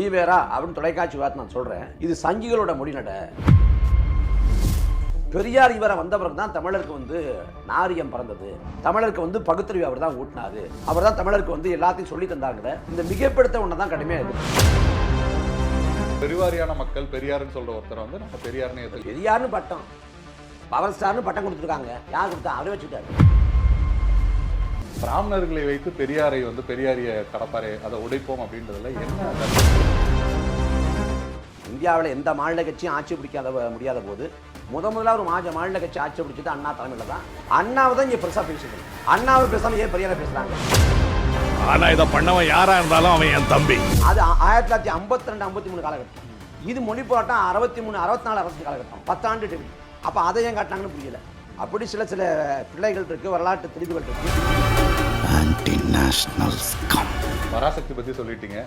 ஈவேரா அப்படின்னு தொலைக்காட்சி வார்த்தை நான் சொல்றேன். இது சங்கிகளோட மொழிநட. பெரியார் இவரை வந்த பிறகு தான் தமிழருக்கு வந்து நாரியம் பிறந்தது. தமிழருக்கு வந்து பகுத்தறிவு அவர் தான் ஊட்டினாரு. அவர் தான் தமிழருக்கு வந்து எல்லாத்தையும் சொல்லி தந்தாங்கிற இந்த மிகப்படுத்த ஒன்று தான் கடுமையாக இருக்கு. பெருவாரியான மக்கள் பெரியாருன்னு சொல்ற ஒருத்தர் வந்து நம்ம பெரியார்னு பெரியார்னு பட்டம், பவர் ஸ்டார்னு பட்டம் கொடுத்துருக்காங்க. யார் கொடுத்தா? அவரே வச்சுக்கிட்டாரு. பிராமணர்களை வைத்து பெரியாரை வந்து பெரியாரிய கடப்பாரை அதை உடைப்போம் அப்படின்றதுல என்ன? இந்தியாவில் எந்த மாநில கட்சியும் ஆட்சி பிடிக்காத முடியாத போது முதலாக ஒரு மாநில கட்சி ஆட்சி பிடிச்சது அண்ணா தலைமையில் தான். அண்ணாவை தான் இங்கே பெருசாக பேசுது. அண்ணாவை பேசாமல் ஏன் பெரியாரை பேசுகிறாங்க? ஆனா இதை பண்ணவன் யாரா இருந்தாலும் அவன் என் தம்பி. அது 1952 53 காலகட்டம். இது மொழி போராட்டம் 63 64 அரசு காலகட்டம். 10 ஆண்டு டிவி. அப்போ அதை ஏன் காட்டினாங்கன்னு புரியல. அப்படி சில பிள்ளைகள் இருக்கு, வரலாற்று தெரிவுகள் இருக்கு. பராசக்தி பத்தி சொல்லிட்டீங்க.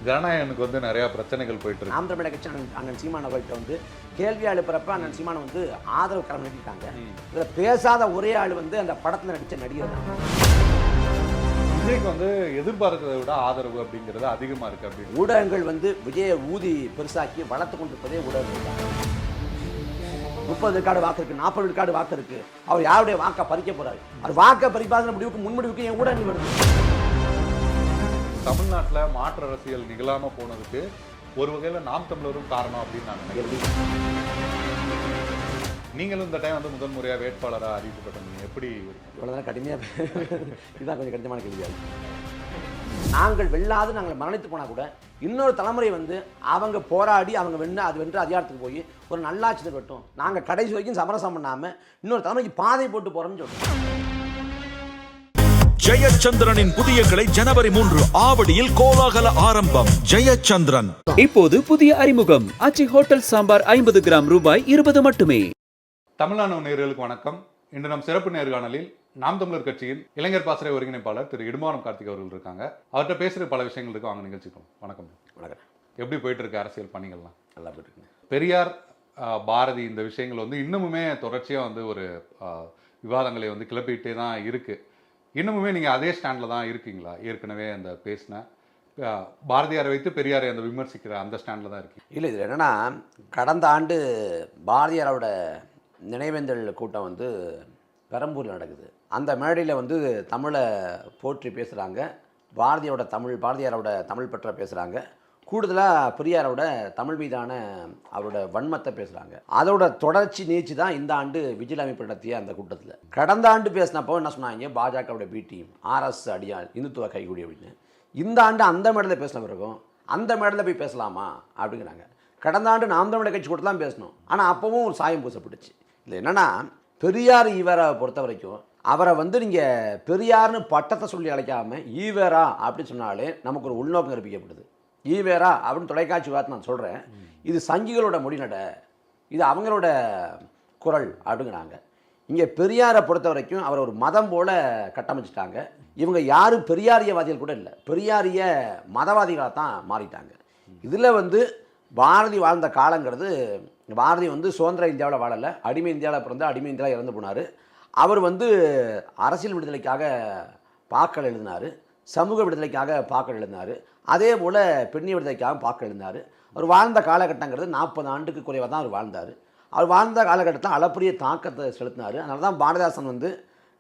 ஜனநாயகனுக்கு வந்து நிறைய பிரச்சனைகள் போயிட்டு இருக்கு. நாம் தமிழர் கட்சி அண்ணன் சீமான அவர்கிட்ட வந்து கேள்வி எழுப்புறப்ப அண்ணன் சீமானை வந்து ஆதரவு கரம் நீட்டிட்டாங்க. இதுல பேசாத ஒரே ஆள் வந்து அந்த படத்துல நடிச்ச நடிகர் தான். விஜய்க்கு வந்து எதிர்பார்க்கிறத விட ஆதரவு அப்படிங்கிறது அதிகமா இருக்கு. அப்படின்னு ஊடகங்கள் வந்து விஜயை ஊதி பெருசாக்கி வளர்த்து கொண்டிருப்பதே ஊடகங்கள் தான். 30 விழுக்காடு வாக்கு இருக்கு, 40 விழுக்காடு வாக்கு இருக்கு. அவர் யாருடைய வாக்கை பறிக்க போறாரு? அவர் வாக்கை பறிப்பாத முடிவுக்கு முன்முடிவுக்கு என் ஊடகங்கள் வருது. தமிழ்நாட்டில் மாற்று அரசியல் நிகழாம போனதுக்கு ஒரு வகையில் நாம் தமிழரும் காரணம் அப்படின்னு நான் நினைக்கிறேன். நீங்களும் இந்த டைம் வந்து முதல் முறையாக வேட்பாளராக அறிவிக்கப்பட்டீங்க. எப்படி இவ்வளோதான் கடுமையாக? இதுதான் கொஞ்சம் கடினமான கேள்வியாக. நாங்கள் வெல்லாது நாங்கள் மரணித்து போனால் கூட இன்னொரு தலைமுறை வந்து அவங்க போராடி அவங்க வென்று அதிகாரத்துக்கு போய் ஒரு நல்லாட்சி வெட்டும். நாங்கள் கடைசி வரைக்கும் சமரசம் பண்ணாமல் இன்னொரு தலைமுறைக்கு பாதை போட்டு போகிறோம்னு சொல்கிறோம். ஜெயச்சந்திரனின் புதிய கிளை ஜனவரி 3 ஆவடியில் கோலாகல ஆரம்பம். ஜெயச்சந்திரன் இப்போது புதிய அறிமுகம் ஆச்சி ஹோட்டல் சாம்பார் 50 கிராம் ரூபாய் 20 மட்டுமே. தமிழ்நாடு நேயர்களுக்கு வணக்கம். இன்று நம் சிறப்பு நேர்காணலில் நாம் தமிழர் கட்சியின் இளைஞர் பாசறை ஒருங்கிணைப்பாளர் திரு இடும்பானம் கார்த்திக் அவர்கள் இருக்காங்க. அவர்கிட்ட பேசுகிற பல விஷயங்கள் இருக்கு. அவங்க நிகழ்ச்சிக்கும் வணக்கம். வணக்கம். எப்படி போயிட்டு இருக்கு அரசியல் பணிகள்லாம்? நல்லா போயிட்டு இருக்கு. பெரியார் பாரதி இந்த விஷயங்கள் வந்து இன்னமுமே தொடர்ச்சியாக வந்து ஒரு விவாதங்களை வந்து கிளப்பிகிட்டே தான் இருக்கு. இன்னமுமே நீங்கள் அதே ஸ்டாண்டில் தான் இருக்கீங்களா? ஏற்கனவே அந்த பேசின பாரதியாரை வைத்து பெரியாரை அந்த விமர்சிக்கிற அந்த ஸ்டாண்டில் தான் இருக்கீங்க? இல்லை, இது என்னென்னா, கடந்த ஆண்டு பாரதியாரோட நினைவேந்தல் கூட்டம் வந்து பெரம்பூரில் நடக்குது. அந்த மேடையில் வந்து தமிழை போற்றி பேசுகிறாங்க. பாரதியாரோட தமிழ் பற்ற பேசுகிறாங்க. கூடுதலாக பெரியாரோட தமிழ் மீதான அவரோட வன்மத்தை பேசுகிறாங்க. அதோட தொடர்ச்சி நீச்சி தான் இந்த ஆண்டு விஜில் அமைப்பு நடத்திய அந்த கூட்டத்தில். கடந்த ஆண்டு பேசினப்போ என்ன சொன்னாங்க? பாஜகவோட பி டீம், ஆர்எஸ் அடியால், இந்துத்துவ கைகூடி அப்படின்னு. இந்த ஆண்டு அந்த மேடையில் பேசின பிறகும் அந்த மேடையில் போய் பேசலாமா அப்படிங்கிறாங்க. கடந்த ஆண்டு நாம் தமிழர் கட்சி கூட தான் பேசணும். ஆனால் அப்போவும் ஒரு சாயம் பூசப்பட்டுச்சு. இல்லை என்னென்னா, பெரியார் ஈவேரா பொறுத்த வரைக்கும் அவரை வந்து நீங்கள் பெரியார்னு பட்டத்தை சொல்லி அழைக்காமல் ஈவேரா அப்படின்னு சொன்னாலே நமக்கு ஒரு உள்நோக்கம் கற்பிக்கப்படுது. ஈவேரா அப்படின்னு தொலைக்காட்சி வார்த்தை நான் சொல்கிறேன். இது சங்கிகளோட மொழிநட, இது அவங்களோட குரல் அப்படிங்கிறாங்க. இங்கே பெரியாரை பொறுத்த வரைக்கும் அவர் ஒரு மதம் போல் கட்டமைச்சிட்டாங்க. இவங்க யாரும் பெரியாரியவாதிகள் கூட இல்லை, பெரியாரிய மதவாதிகளாக தான் மாறிட்டாங்க. இதில் வந்து பாரதி வாழ்ந்த காலங்கிறது, பாரதி வந்து சுதந்திர இந்தியாவில் வாழலை, அடிமை இந்தியாவில் பிறந்து அடிமை இந்தியாவில் இறந்து போனார். அவர் வந்து அரசியல் விடுதலைக்காக பாக்கள் எழுதினார், சமூக விடுதலைக்காக பாக்கள் எழுதினார், அதே போல் பெண்ணிய விடுதலைக்காக பாக்கள் எழுதினார். அவர் வாழ்ந்த காலகட்டங்கிறது 40 ஆண்டுக்கு குறைவாக தான் அவர் வாழ்ந்தார். அவர் வாழ்ந்த காலகட்டத்தில் அளப்பரிய தாக்கத்தை செலுத்தினார். அதனால தான் பாரதிதாசன் வந்து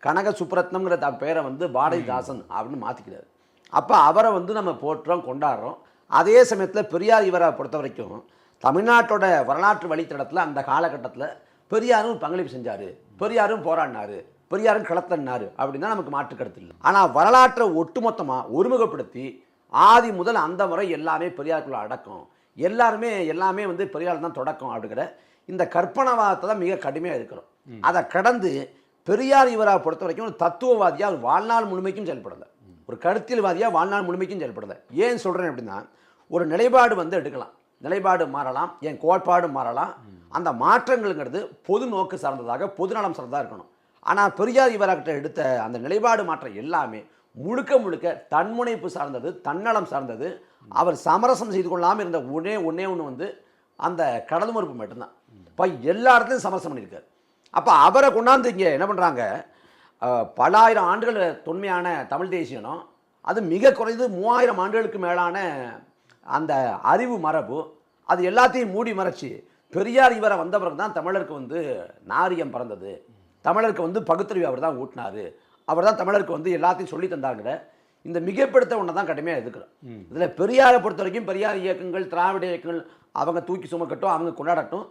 கனக சுப்ரத்னம்ங்கிற பெயரை வந்து பாரதிதாசன் அப்படின்னு மாற்றிக்கிறார். அப்போ அவரை வந்து நம்ம போற்றோம், கொண்டாடுறோம். அதே சமயத்தில் பெரியார் இவரை பொறுத்த வரைக்கும் தமிழ்நாட்டோட வரலாற்று வழித்தடத்தில் அந்த காலகட்டத்தில் பெரியாரும் பங்களிப்பு செஞ்சார், பெரியாரும் போராடினார், பெரியாரும் களத்தன்னார் அப்படின்னு தான் நமக்கு மாற்று கருத்து இல்லை. ஆனால் வரலாற்றை ஒட்டுமொத்தமாக ஒருமுகப்படுத்தி ஆதி முதல் அந்த முறை எல்லாமே பெரியாருக்குள்ள அடக்கம், எல்லாமே வந்து பெரியார் தான் தொடக்கம் அப்படிங்கிற இந்த கற்பனவாதத்தை தான் மிக கடுமையாக இருக்கிறோம். அதை கடந்து பெரியார் இவரை பொறுத்த வரைக்கும் ஒரு தத்துவவாதியாக ஒரு வாழ்நாள் முழுமைக்கும் செயல்படுது, ஒரு கருத்தியல்வாதியாக வாழ்நாள் முழுமைக்கும் செயல்படுது. ஏன் சொல்கிறேன் அப்படின்னா, ஒரு நிலைப்பாடு வந்து எடுக்கலாம், நிலைப்பாடு மாறலாம், என் கோட்பாடு மாறலாம். அந்த மாற்றங்கள்ங்கிறது பொது நோக்கு சார்ந்ததாக, பொதுநலம் சார்ந்ததாக இருக்கணும். ஆனால் பெரியார் இவர்கிட்ட எடுத்த அந்த நிலைப்பாடு மாற்றம் எல்லாமே முழுக்க முழுக்க தன்முனைப்பு சார்ந்தது, தன்னலம் சார்ந்தது. அவர் சமரசம் செய்து கொள்ளாமல் இருந்த ஒன்றே ஒன்று வந்து அந்த கடல் மறுப்பு மட்டும்தான். இப்போ எல்லா இடத்துலையும் சமரசம் பண்ணியிருக்காரு. அப்போ அவரை கொண்டாந்து இங்கே என்ன பண்ணுறாங்க, பல ஆயிரம் ஆண்டுகள் தொன்மையான தமிழ் தேசியனும், அது மிக குறைந்து 3000 ஆண்டுகளுக்கு மேலான அந்த அறிவு மரபு அது எல்லாத்தையும் மூடி மறைச்சி பெரியார் இவரை வந்த பிறகு தான் தமிழருக்கு வந்து நாரியம் பிறந்தது, தமிழருக்கு வந்து பகுத்தறிவு அவர் தான் ஊட்டினார், அவர் தான் தமிழருக்கு வந்து எல்லாத்தையும் சொல்லி தந்தாங்கிற இந்த மிகப்படுத்த ஒன்று தான் கடுமையாக எதுக்குறோம். இதில் பெரியாரை பொறுத்த வரைக்கும் பெரியார் இயக்கங்கள் திராவிட இயக்கங்கள் அவங்க தூக்கி சுமக்கட்டும், அவங்க கொண்டாடட்டும்.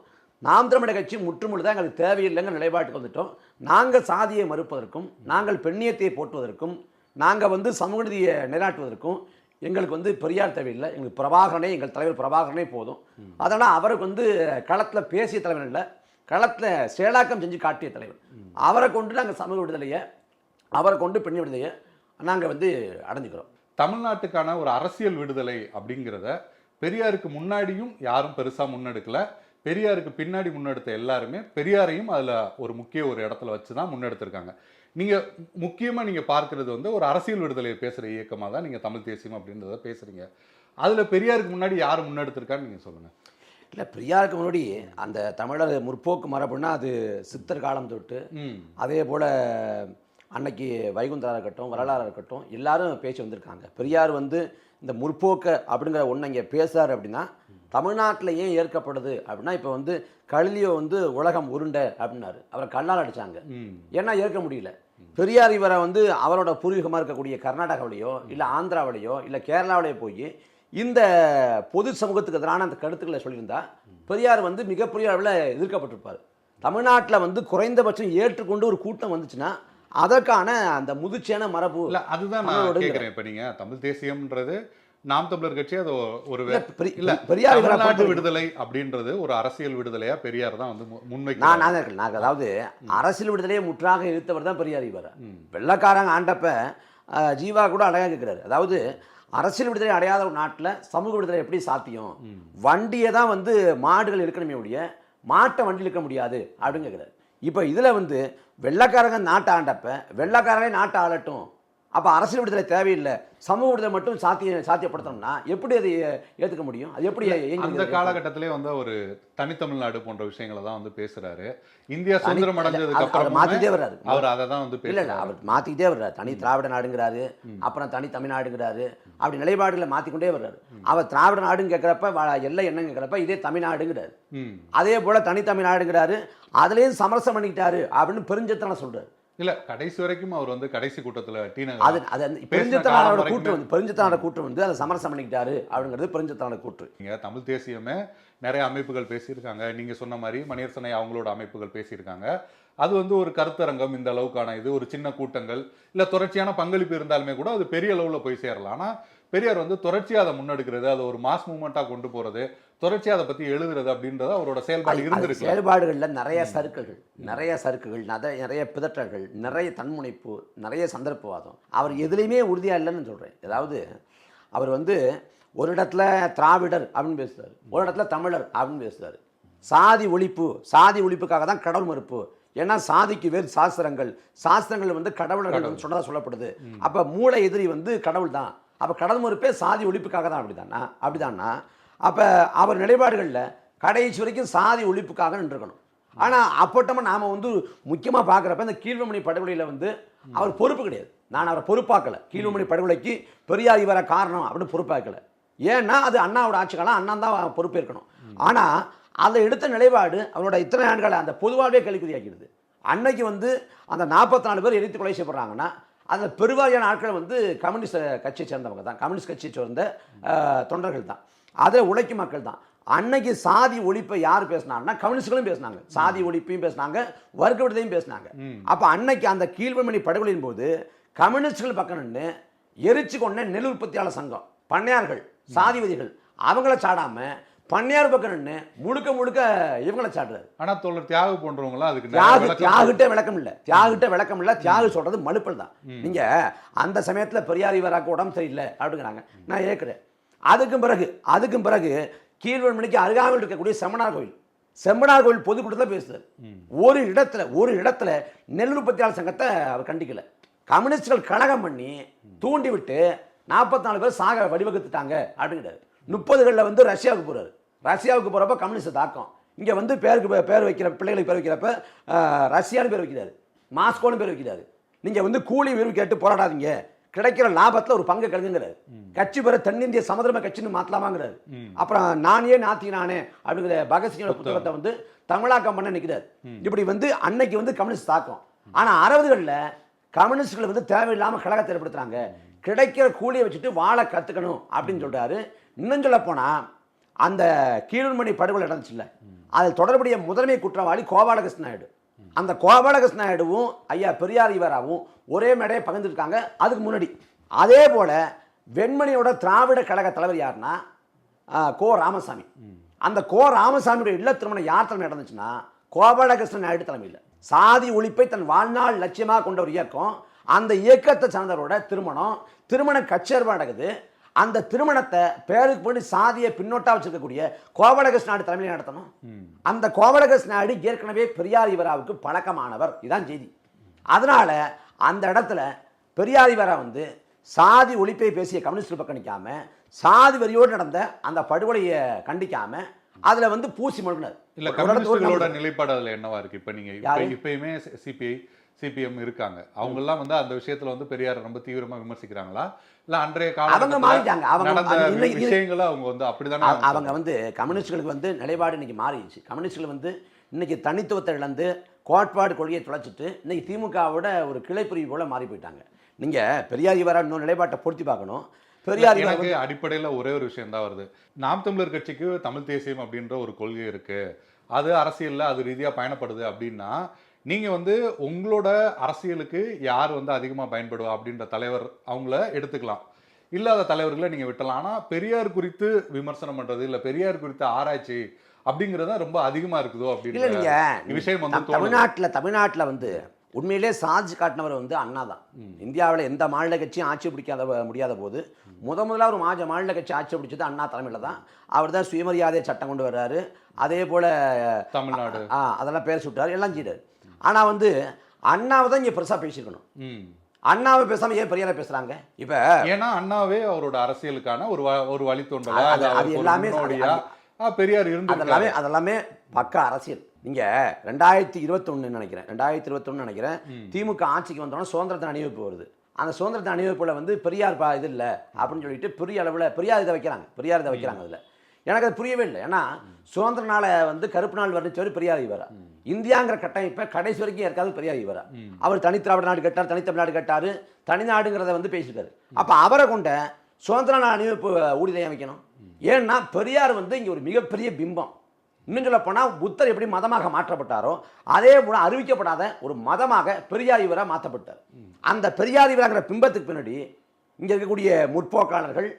நாம் தமிழர் கட்சி முற்றுமுழுதாக எங்களுக்கு தேவையில்லைங்கிற நிலைப்பாட்டுக்கு வந்துட்டோம். நாங்கள் சாதியை மறுப்பதற்கும், நாங்கள் பெண்ணியத்தை போற்றுவதற்கும், நாங்கள் வந்து சமூக நீதியை நிலைநாட்டுவதற்கும் எங்களுக்கு வந்து பெரியார் தேவையில்லை. எங்களுக்கு பிரபாகரனே, எங்கள் தலைவர் பிரபாகரனே போதும். அதனால் அவருக்கு வந்து களத்தில் பேசிய தலைவர் இல்லை, களத்தில் செயலாக்கம் செஞ்சு காட்டிய தலைவர். அவரை கொண்டு நாங்கள் சமூக விடுதலையை, அவரை கொண்டு பெண் விடுதலையை நாங்கள் வந்து அடைஞ்சிக்கிறோம். தமிழ்நாட்டுக்கான ஒரு அரசியல் விடுதலை அப்படிங்கிறத பெரியாருக்கு முன்னாடியும் யாரும் பெருசாக முன்னெடுக்கல, பெரியாருக்கு பின்னாடி முன்னெடுத்த எல்லாருமே பெரியாரையும் அதில் ஒரு முக்கிய ஒரு இடத்துல வச்சு தான் முன்னெடுத்திருக்காங்க. நீங்கள் முக்கியமாக நீங்கள் பார்க்குறது வந்து ஒரு அரசியல் விடுதலையை பேசுகிற இயக்கமாக தான் நீங்கள் தமிழ் தேசியம் அப்படின்றத பேசுகிறீங்க. அதில் பெரியாருக்கு முன்னாடி யார் முன்னெடுத்திருக்கான்னு நீங்கள் சொல்லுங்கள். இல்லை, பெரியாருக்கு முன்னாடி அந்த தமிழர் முற்போக்கு மரபுன்னா அது சித்தர் காலம் தொட்டு, அதே போல் அன்னைக்கு வைகுந்தராக இருக்கட்டும், வரலாறாக இருக்கட்டும், எல்லாரும் பேசி வந்திருக்காங்க. பெரியார் வந்து இந்த முற்போக்கு அப்படிங்கிற ஒன்று இங்கே பேசுகிறார் அப்படின்னா தமிழ்நாட்டில் ஏன் ஏற்கப்படுது அப்படின்னா, இப்போ வந்து கலிலியோ வந்து உலகம் உருண்டை அப்படின்னாரு, அவரை கல்லால் அடித்தாங்க. ஏன்னா ஏற்க முடியல. பெரியார் இவரை வந்து அவரோட பூர்வீகமாக இருக்கக்கூடிய கர்நாடகாவிலையோ இல்லை ஆந்திராவிலையோ இல்லை கேரளாவிலையோ போய் இந்த பொது சமூகத்துக்கு எதிரான அந்த கருத்துக்களை சொல்லியிருந்தா பெரியார் வந்து மிகப்பெரிய அளவில் எதிர்க்கப்பட்டிருப்பார். தமிழ்நாட்டில் வந்து குறைந்தபட்சம் ஏற்றுக்கொண்டு ஒரு கூட்டம் வந்துச்சுன்னா அதற்கான அந்த முதிர்ச்சியான மரபு இல்லை, அதுதான் நான் கேட்குறேன். இப்போ நீங்கள் தமிழ் தேசியம்ன்றது நாம் தமிழர் கட்சி அது ஒரு பெரியார் தமிழ்நாட்டு விடுதலை அப்படின்றது ஒரு அரசியல் விடுதலையா பெரியார் தான் வந்து முன்வைக்கிறார். நான் அதாவது அரசியல் விடுதலையை முற்றாக இழுத்தவர் தான் பெரியார். இவர் வெள்ளக்காரங்க ஆண்டப்ப ஜீவா கூட அழகாக கேட்கிறாரு. அதாவது அரசியல் விடுதலை அடையாத ஒரு நாட்டில் சமூக விடுதலை எப்படி சாத்தியம்? வண்டியை தான் வந்து மாடுகள் இழுக்கணுமே ஒழிய மாட்டை வண்டி இழுக்க முடியாது அப்படின்னு கேட்குறாரு. இப்போ இதில் வந்து வெள்ளக்காரங்க நாட்டை ஆண்டப்ப வெள்ளக்காரங்களே நாட்டை ஆளட்டும், அப்போ அரசியல் விடுதலை தேவையில்லை, சமூக விடுதலை மட்டும் சாத்தியப்படுத்தணும்னா எப்படி அதை ஏற்றுக்க முடியும்? அது எப்படி அந்த காலகட்டத்திலே வந்து ஒரு தனித்தமிழ்நாடு போன்ற விஷயங்களை தான் வந்து பேசுறாரு. இந்தியா சுதந்திரம் அடைஞ்சதுக்கு அப்புறம் மாத்திட்டே வர்றாரு. அவர் அதை தான் வந்து இல்லை அவர் மாற்றிக்கிட்டே வர்றாரு. தனி திராவிட நாடுங்கிறாரு, அப்புறம் தனி தமிழ்நாடுங்கிறாரு, அப்படி நிலைப்பாடுகளை மாற்றிக்கொண்டே வர்றாரு. அவர் திராவிட நாடுன்னு கேட்குறப்ப எல்லை என்னன்னு கேட்குறப்ப இதே தமிழ்நாடுங்கிறாரு. அதே போல் தனி தமிழ்நாடுங்கிறாரு, அதுலேயும் சமரசம் பண்ணிக்கிட்டாரு அப்படின்னு பெருஞ்சத்தனை சொல்கிறார். இல்ல, கடைசி வரைக்கும் அவர் வந்து கடைசி கூட்டத்துல பெருஞ்சத்தனோட கூட்டம் வந்து அதை சமரசம் பண்ணிக்கிட்டாரு அப்படிங்கிறது பெருஞ்சத்தனோட கூற்று. நீங்க தமிழ் தேசியமே நிறைய அமைப்புகள் பேசியிருக்காங்க, நீங்க சொன்ன மாதிரி மணியரசனை அவங்களோட அமைப்புகள் பேசியிருக்காங்க. அது வந்து ஒரு கருத்தரங்கம் இந்த அளவுக்கான இது ஒரு சின்ன கூட்டங்கள் இல்ல தொடர்ச்சியான பங்களிப்பு இருந்தாலுமே கூட அது பெரிய அளவுல போய் சேரலாம். ஆனா பெரியார் வந்து தொடர்ச்சியாக அதை முன்னெடுக்கிறது, அதை ஒரு மாஸ் மூவ்மெண்ட்டாக கொண்டு போகிறது, தொடர்ச்சியாக அதை பற்றி எழுதுறது அப்படின்றது அவரோட செயல்பாடு இருந்திருக்கு. செயல்பாடுகளில் நிறைய சறுக்குகள், நிறைய பிதற்றல்கள், நிறைய தன்முனைப்பு, நிறைய சந்தர்ப்பவாதம். அவர் எதுலேயுமே உறுதியாக இல்லைன்னு சொல்கிறேன். அதாவது அவர் வந்து ஒரு இடத்துல திராவிடர் அப்படின்னு பேசுகிறார், ஒரு இடத்துல தமிழர் அப்படின்னு பேசுகிறார். சாதி ஒழிப்புக்காக தான் கடவுள் மறுப்பு. ஏன்னா சாதிக்கு வேறு சாஸ்திரங்கள் வந்து கடவுளர்கள் சொன்னதாக சொல்லப்படுது. அப்போ மூளை எதிரி வந்து கடவுள் தான். அப்போ கடல் மறுப்பே சாதி ஒழிப்புக்காக தான். அப்படிதானா அப்போ அவர் நிலைப்பாடுகளில் கடைசி வரைக்கும் சாதி ஒழிப்புக்காக நின்றுக்கணும். ஆனால் அப்பட்டமாக நாம் வந்து முக்கியமாக பார்க்குறப்ப இந்த கீழ்வமணி படுகொலையில் வந்து அவர் பொறுப்பு கிடையாது. நான் அவரை பொறுப்பாக்கலை. கீழ்வமணி படுகொலைக்கு பெரியார் இவரை காரணம் அப்படின்னு பொறுப்பாக்கலை. ஏன்னா அது அண்ணாவோட ஆட்சி காலம், அண்ணா தான் பொறுப்பேற்கணும். ஆனால் அதை எடுத்த நிலைப்பாடு அவரோட இத்தனை ஆண்டுகளை அந்த பொதுவாகவே கேள்விக்குறியாக்கிடுது. அன்னைக்கு வந்து அந்த 44 பேர் எரித்து கொலை செய்யப்படுறாங்கன்னா அந்த பெருவாரியான ஆட்கள் வந்து கம்யூனிஸ்ட் கட்சியை சேர்ந்தவங்க தான், கம்யூனிஸ்ட் கட்சியை சேர்ந்த தொண்டர்கள் தான், அதில் உழைக்கும் மக்கள் தான். அன்னைக்கு சாதி ஒழிப்பை யார் பேசினாங்கன்னா கம்யூனிஸ்டுகளும் பேசினாங்க, சாதி ஒழிப்பையும் பேசினாங்க, வர்க்க விடுதலையும் பேசினாங்க. அப்போ அன்னைக்கு அந்த கீழ்வமணி படுகொலையின் போது கம்யூனிஸ்டுகள் பக்கம் நின்று எரிச்சு கொண்ட நெல் உற்பத்தியாளர் சங்கம், பண்ணையார்கள், சாதிவாதிகள் அவங்கள சாடாமல் பண்ணையார் பக்கம் நின்று முழுக்க இவங்களை சாடுறாரு. ஆனால் தோழர் தியாகு போன்றவங்களாம் அதுக்கு தியாகிட்ட விளக்கம் இல்லை. தியாகு சொல்றது மலுப்பல் தான். நீங்க அந்த சமயத்தில் பெரியார் இவராக உடம்பு சரியில்லை அப்படிங்கிறாங்க, நான் ஏற்கிறேன். அதுக்கும் பிறகு கீழ்வன்மணிக்கு அருகாமையில் இருக்கக்கூடிய செம்மனார் கோவில் பொதுக்கூட்டத்தில் பேசுறாரு. ஒரு இடத்துல நெல் உற்பத்தியாளர் சங்கத்தை அவர் கண்டிக்கல. கம்யூனிஸ்டுகள் கழகம் பண்ணி தூண்டி விட்டு 44 பேர் சாக வடிவகுத்துட்டாங்க அப்படிங்கிறாரு. 30களில் வந்து ரஷ்யாவுக்கு போகிறப்ப கம்யூனிஸ்ட் தாக்கம். இங்கே வந்து பேர் வைக்கிற பிள்ளைகளுக்கு பேர் வைக்கிறப்ப ரஷ்யான்னு பேர் வைக்கிறாரு, மாஸ்கோன்னு பேர் வைக்கிறாரு. நீங்கள் வந்து கூலி உயர்வு கேட்டு போராடாதீங்க, கிடைக்கிற லாபத்தில் ஒரு பங்கு கழுங்குங்கிறாரு. கட்சி பெற தென்னிந்திய சமதர்ம கட்சின்னு மாற்றலாமாங்கிறாரு. அப்புறம் நானே நாத்தினானே அப்படிங்கிற பகத்சிங்கோட புத்தகத்தை வந்து தமிழாக்கம் பண்ண நிற்கிறார். இப்படி வந்து அன்னைக்கு வந்து கம்யூனிஸ்ட் தாக்கம். ஆனால் 60களில் கம்யூனிஸ்டுகள் வந்து தேவையில்லாமல் கழகத்தை ஏற்படுத்துறாங்க, கிடைக்கிற கூலியை வச்சுட்டு வாழ கற்றுக்கணும் அப்படின்னு சொல்றாரு. இன்னும் சொல்ல போனால் அந்த கீழன்மணி படுகொலை நடந்துச்சுல்ல, அதில் தொடர்புடைய முதன்மை குற்றவாளி கோபாலகிருஷ்ண நாயுடு. அந்த கோபாலகிருஷ்ண நாயுடுவும் ஐயா பெரியார் ஈவராவும் ஒரே மேடையை பகிர்ந்துருக்காங்க அதுக்கு முன்னாடி. அதே போல வெண்மணியோட திராவிட கழக தலைவர் யாருன்னா கோ ராமசாமி. அந்த கோ ராமசாமியோட இல்ல திருமணம் யார் தலைமை நடந்துச்சுன்னா கோபாலகிருஷ்ண நாயுடு தலைமையில். சாதி ஒழிப்பை தன் வாழ்நாள் லட்சியமாக கொண்ட ஒரு இயக்கம். அந்த இயக்கத்தை சார்ந்தவரோட திருமணம் கச்சேர்வா நடக்குது. அந்த திருமணத்தை பேருக்கு போய் சாதியை பின்னோட்டா வச்சிருக்கக்கூடிய கோபாலகிருஷ்ண நாயுடு தலைமையில் நடத்தணும். அந்த கோபாலகிருஷ்ண நாயுடு ஏற்கனவே பெரியார் ஈவராவுக்கு பழக்கமானவர். இதான் செய்தி. அதனால அந்த இடத்துல பெரியார் ஈவரா வந்து சாதி ஒழிப்பை பேசிய கம்யூனிஸ்ட் பக்கம் நிற்காம, சாதி வரியோடு நடந்த அந்த படுகொலையை கண்டிக்காம அதுல வந்து பூசி மொழினார். இல்ல கம்யூனிஸ்டுகளோட நிலைப்பாடு அதுல என்னவா இருக்கு? இப்ப நீங்க இப்பயுமே சிபிஎம் இருக்காங்க, அவங்க எல்லாம் வந்து அந்த விஷயத்துல வந்து பெரியார் ரொம்ப தீவிரமா விமர்சிக்கிறாங்களா? இல்ல அன்றைய காலத்துல விஷயங்களை அவங்க வந்து அப்படிதானே அவங்க வந்து கம்யூனிஸ்டுகளுக்கு வந்து நிலைப்பாடு இன்னைக்கு மாறிடுச்சு. கம்யூனிஸ்டுகள் வந்து இன்னைக்கு தனித்துவத்தை இழந்து கோட்பாடு கொள்கையை தொலைச்சிட்டு இன்னைக்கு திமுகவோட ஒரு கிளைப்பிரிவு போல மாறி போயிட்டாங்க. நீங்க பெரியார் ஈவரா இன்னொரு நிலைப்பாட்டை பொருத்தி பார்க்கணும். பெரியார் எனக்கு அடிப்படையில் ஒரே ஒரு விஷயம் தான் வருது. நாம் தமிழர் கட்சிக்கு தமிழ் தேசியம் அப்படின்ற ஒரு கொள்கை இருக்கு, அது அரசியல்ல அது ரீதியா பயணப்படுது அப்படின்னா நீங்க வந்து உங்களோட அரசியலுக்கு யார் வந்து அதிகமா பயன்படுவா அப்படின்ற தலைவர் அவங்கள எடுத்துக்கலாம், இல்லாத தலைவர்களை நீங்க விட்டலாம். ஆனா பெரியார் குறித்து விமர்சனம் பண்றது இல்ல பெரியார் குறித்த ஆராய்ச்சி அப்படிங்கறத ரொம்ப அதிகமா இருக்குதோ அப்படின்னு விஷயம் வந்து தமிழ்நாட்டில் வந்து உண்மையிலே சாதிச்சு காட்டினவர் வந்து அண்ணா தான். இந்தியாவில் எந்த மாநில கட்சியும் ஆட்சி முடியாத போது முதலாக ஒரு மாநில கட்சி ஆட்சி பிடிச்சது அண்ணா தலைமையில் தான். அவர் தான் சுயமரியாதை சட்டம் கொண்டு வர்றாரு. அதே போல தமிழ்நாடு அதெல்லாம் பேர் சுட்டார், எல்லாம் செய்றாரு. ஆனால் வந்து அண்ணாவை தான் இங்கே பெருசாக பேசியிருக்கணும். அண்ணாவை பேசாம ஏன் பெரியாரை பேசுறாங்க? இப்ப ஏன்னா அண்ணாவே அவரோட அரசியலுக்கான ஒரு வழித்தோன்றலா அது எல்லாமே பெரியார் இருந்து அதெல்லாமே பக்கா அரசியல். நீங்க 2021 நினைக்கிறேன் திமுக ஆட்சிக்கு வந்தோன்னா சுதந்திரத்தின் அணிவகுப்பு வருது. அந்த சுதந்திரத்தின் அணிவகுப்புல வந்து பெரியார் இது இல்லை அப்படின்னு சொல்லிட்டு பெரிய அளவில் பெரியார் இதை வைக்கிறாங்க. அதில் எனக்கு அது புரியவே இல்லை. ஏன்னா சுதந்திர நாளை வந்து கருப்பு நாள் வர்ணிச்சவர் பெரியார் ஈவரா. இந்தியாங்கிற கட்டமைப்பை கடைசி வரைக்கும் இருக்காது பெரியார் ஈவரா. அவர் தனித்திராவிட நாடு கேட்டார், தனித்தமிழ்நாடு கேட்டார், தனிநாடுங்கிறத வந்து பேசியிருக்காரு. அப்போ அவரை கொண்ட சுதந்திர நாள் அணிவகுப்பு ஊழியம் வைக்கணும். ஏன்னா பெரியார் வந்து இங்கே ஒரு மிகப்பெரிய பிம்பம். இன்னும் சொல்ல போனால் புத்தர் எப்படி மதமாக மாற்றப்பட்டாரோ அதே போல அறிவிக்கப்படாத ஒரு மதமாக பெரியார் ஈவரா மாற்றப்பட்டார். அந்த பெரியார் ஈவராங்கிற பிம்பத்துக்கு பின்னாடி இங்கே இருக்கக்கூடிய முற்போக்காளர்கள்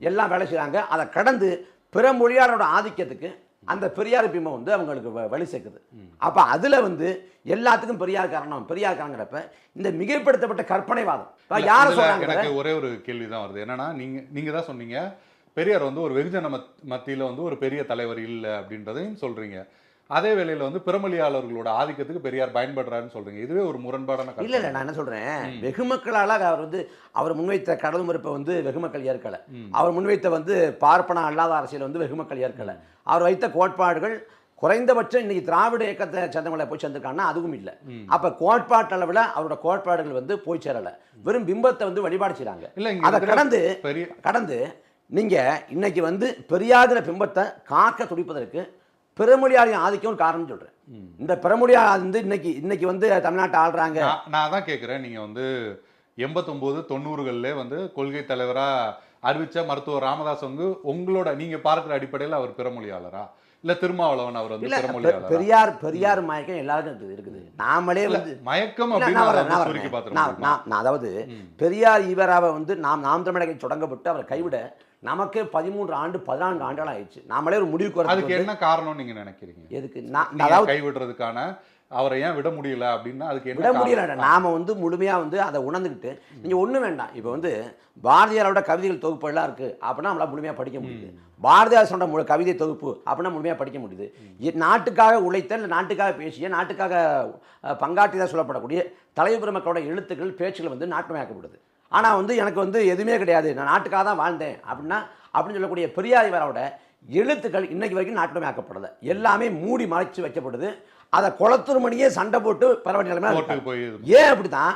எல்லாம் வேலை செய்கிறாங்க. அதை கடந்து பிற மொழியாளரோட ஆதிக்கத்துக்கு அந்த பெரியார் பிம்பம் வந்து அவங்களுக்கு வழி சேர்க்குது. அப்போ அதில் வந்து எல்லாத்துக்கும் பெரியார் காரணங்கிறப்ப இந்த மிகைப்படுத்தப்பட்ட கற்பனைவாதம் யாரை சொல்றாங்க? எனக்கு ஒரே ஒரு கேள்வி தான் வருது. என்னன்னா நீங்க தான் சொன்னீங்க பெரியார் வந்து ஒரு வெகுஜன மத்தியில் வந்து ஒரு பெரிய தலைவர் இல்லை அப்படின்றதையும் சொல்றீங்க. அதே வேளையில வந்து பிறமொழியாளர்களோட ஆதிக்கத்துக்கு பெரியார் பயன்படுறாருன்னு சொல்றீங்க. இதுவே ஒரு முரண்பாடான இல்லை. நான் என்ன சொல்றேன், வெகுமக்களால் அவர் முன்வைத்த கடவுள் மறுப்பை வந்து வெகுமக்கள் ஏற்கலை. அவர் முன்வைத்த வந்து பார்ப்பன அல்லாத அரசியல் வந்து வெகுமக்கள் ஏற்கலை. அவர் வைத்த கோட்பாடுகள் குறைந்தபட்சம் இன்னைக்கு திராவிட இயக்கத்தை சேர்ந்தவங்களை போய் சேர்ந்துருக்காங்கன்னா அதுவும் இல்லை. அப்ப கோட்பாட்டு அளவில் அவரோட கோட்பாடுகள் வந்து போய் சேரலை. வெறும் பிம்பத்தை வந்து வழிபாடு செய்றாங்க. அதை கடந்து நீங்க இன்னைக்கு வந்து பெரியாகிற பிம்பத்தை காக்க துடிப்பதற்கு பிறமொழியாரின் ஆதிக்கம் ஒரு காரணம் சொல்றேன். இந்த பிறமொழியார் வந்து இன்னைக்கு வந்து தமிழ்நாட்டை ஆள்றாங்க. நான் தான் கேட்கிறேன், நீங்க வந்து 89 90களிலே வந்து கொள்கை தலைவரா அறிவிச்ச மருத்துவர் ராமதாஸ் வந்து உங்களோட நீங்க பார்க்கிற அடிப்படையில் அவர் பிறமொழியாளரா இல்ல திருமாவளவன் அவர் வந்து பிறமொழியாளர்? பெரியார் மயக்கம் எல்லாருக்கும் இருக்குது. நாமளே வந்து மயக்கம் அப்படின்னு அதாவது பெரியார் ஈவராவை வந்து நாம் தமிழக தொடங்கப்பட்டு அவரை கைவிட நமக்கு 13 ஆண்டு 14 ஆண்டுகள் ஆயிடுச்சு. நாமளே ஒரு முடிவுக்கு வர. அதுக்கு என்ன காரணம் நீங்க நினைக்கிறீங்க? எதுக்கு அதாவது கைவிடுறதுக்கான அவரை ஏன் விட முடியல அப்படின்னா அதுக்கு என்ன விட முடியல? நாம வந்து முழுமையா வந்து அதை உணர்ந்துக்கிட்டு நீங்க ஒன்றும் வேண்டாம். இப்போ வந்து பாரதியாரோட கவிதைகள் தொகுப்புலாம் இருக்கு அப்படின்னா நம்மளால முழுமையாக படிக்க முடியுது. பாரதியார் சொன்ன கவிதை தொகுப்பு அப்படின்னா முழுமையாக படிக்க முடியுது. நாட்டுக்காக உழைத்தல், நாட்டுக்காக பேசிய, நாட்டுக்காக பங்காற்றிதான் சொல்லப்படக்கூடிய தலைவர் பெருமக்களோட எழுத்துக்கள் பேச்சுகள் வந்து நாட்டுமயக்கப்படுது. ஆனால் வந்து எனக்கு வந்து எதுவுமே கிடையாது, நான் நாட்டுக்காக தான் வாழ்ந்தேன் அப்படின்னு சொல்லக்கூடிய பெரியார் ஈவராவோட எழுத்துக்கள் இன்னைக்கு வரைக்கும் நாட்டுமயமாக்கப்படலை. எல்லாமே மூடி மறைச்சு வைக்கப்படுது. அதை குளத்தூர்மணியே சண்டை போட்டு பரவாயில்ல நிலைமை கோர்ட்டுக்கு போய் ஏன் அப்படித்தான்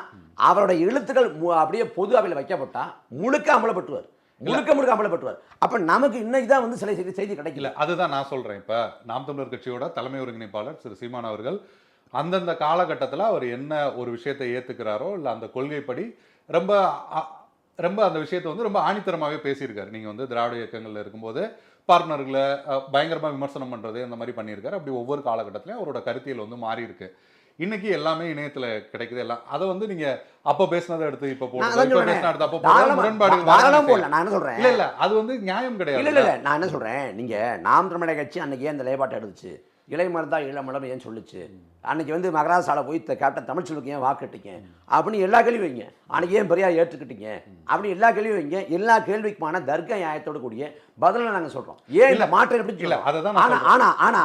அவருடைய எழுத்துக்கள் அப்படியே பொது அவையில் வைக்கப்பட்டா முழுக்க அமலப்பட்டுவார், முழுக்க அமலப்பட்டுவார். அப்ப நமக்கு இன்னைக்கு தான் வந்து சில செய்தி கிடைக்கல. அதுதான் நான் சொல்றேன். இப்ப நாம் தமிழர் கட்சியோட தலைமை ஒருங்கிணைப்பாளர் திரு சீமான் அவர்கள் அந்தந்த காலகட்டத்தில் அவர் என்ன ஒரு விஷயத்தை ஏத்துக்கிறாரோ இல்லை அந்த கொள்கைப்படி ரொம்ப ரொம்ப அந்த விஷயத்தை வந்து ரொம்ப ஆணித்தரமாகவே பேசியிருக்காரு. நீங்கள் வந்து திராவிட இயக்கங்களில் இருக்கும்போது பார்ட்னர்களை பயங்கரமாக விமர்சனம் பண்ணுறது அந்த மாதிரி பண்ணியிருக்காரு. அப்படி ஒவ்வொரு காலகட்டத்திலையும் அவரோட கருத்தியல் வந்து மாறி இருக்கு. இன்னைக்கு எல்லாமே இணையத்தில் கிடைக்குது. எல்லாம் அதை வந்து நீங்க அப்ப பேசினதை எடுத்து இப்ப முரண்பாடு இல்ல அது வந்து நியாயம் கிடையாது. இல்ல நான் என்ன சொல்றேன், நீங்க நாம் தமிழர் கட்சி அன்னைக்கு ஏன் இந்த நிலைப்பாட்டை எடுத்துச்சு, இளைமருந்தா இளமலம் ஏன் சொல்லுச்சு, அன்னைக்கு வந்து மகராசால போய் கேப்டன் தமிழ்ச்செல்வருக்கு ஏன் வாக்கிட்டீங்க அப்படின்னு எல்லா கேள்வி வைங்க, அன்னைக்கு ஏன் பெரியார் ஏற்றுக்கிட்டீங்க அப்படின்னு எல்லா கேள்வி வைங்க. எல்லா கேள்விக்குமான தர்க்க நியாயத்தோடு கூடிய பதில நாங்க சொல்றோம். ஏன் இந்த மாற்றம் எப்படி இல்லை அதுதான். ஆனா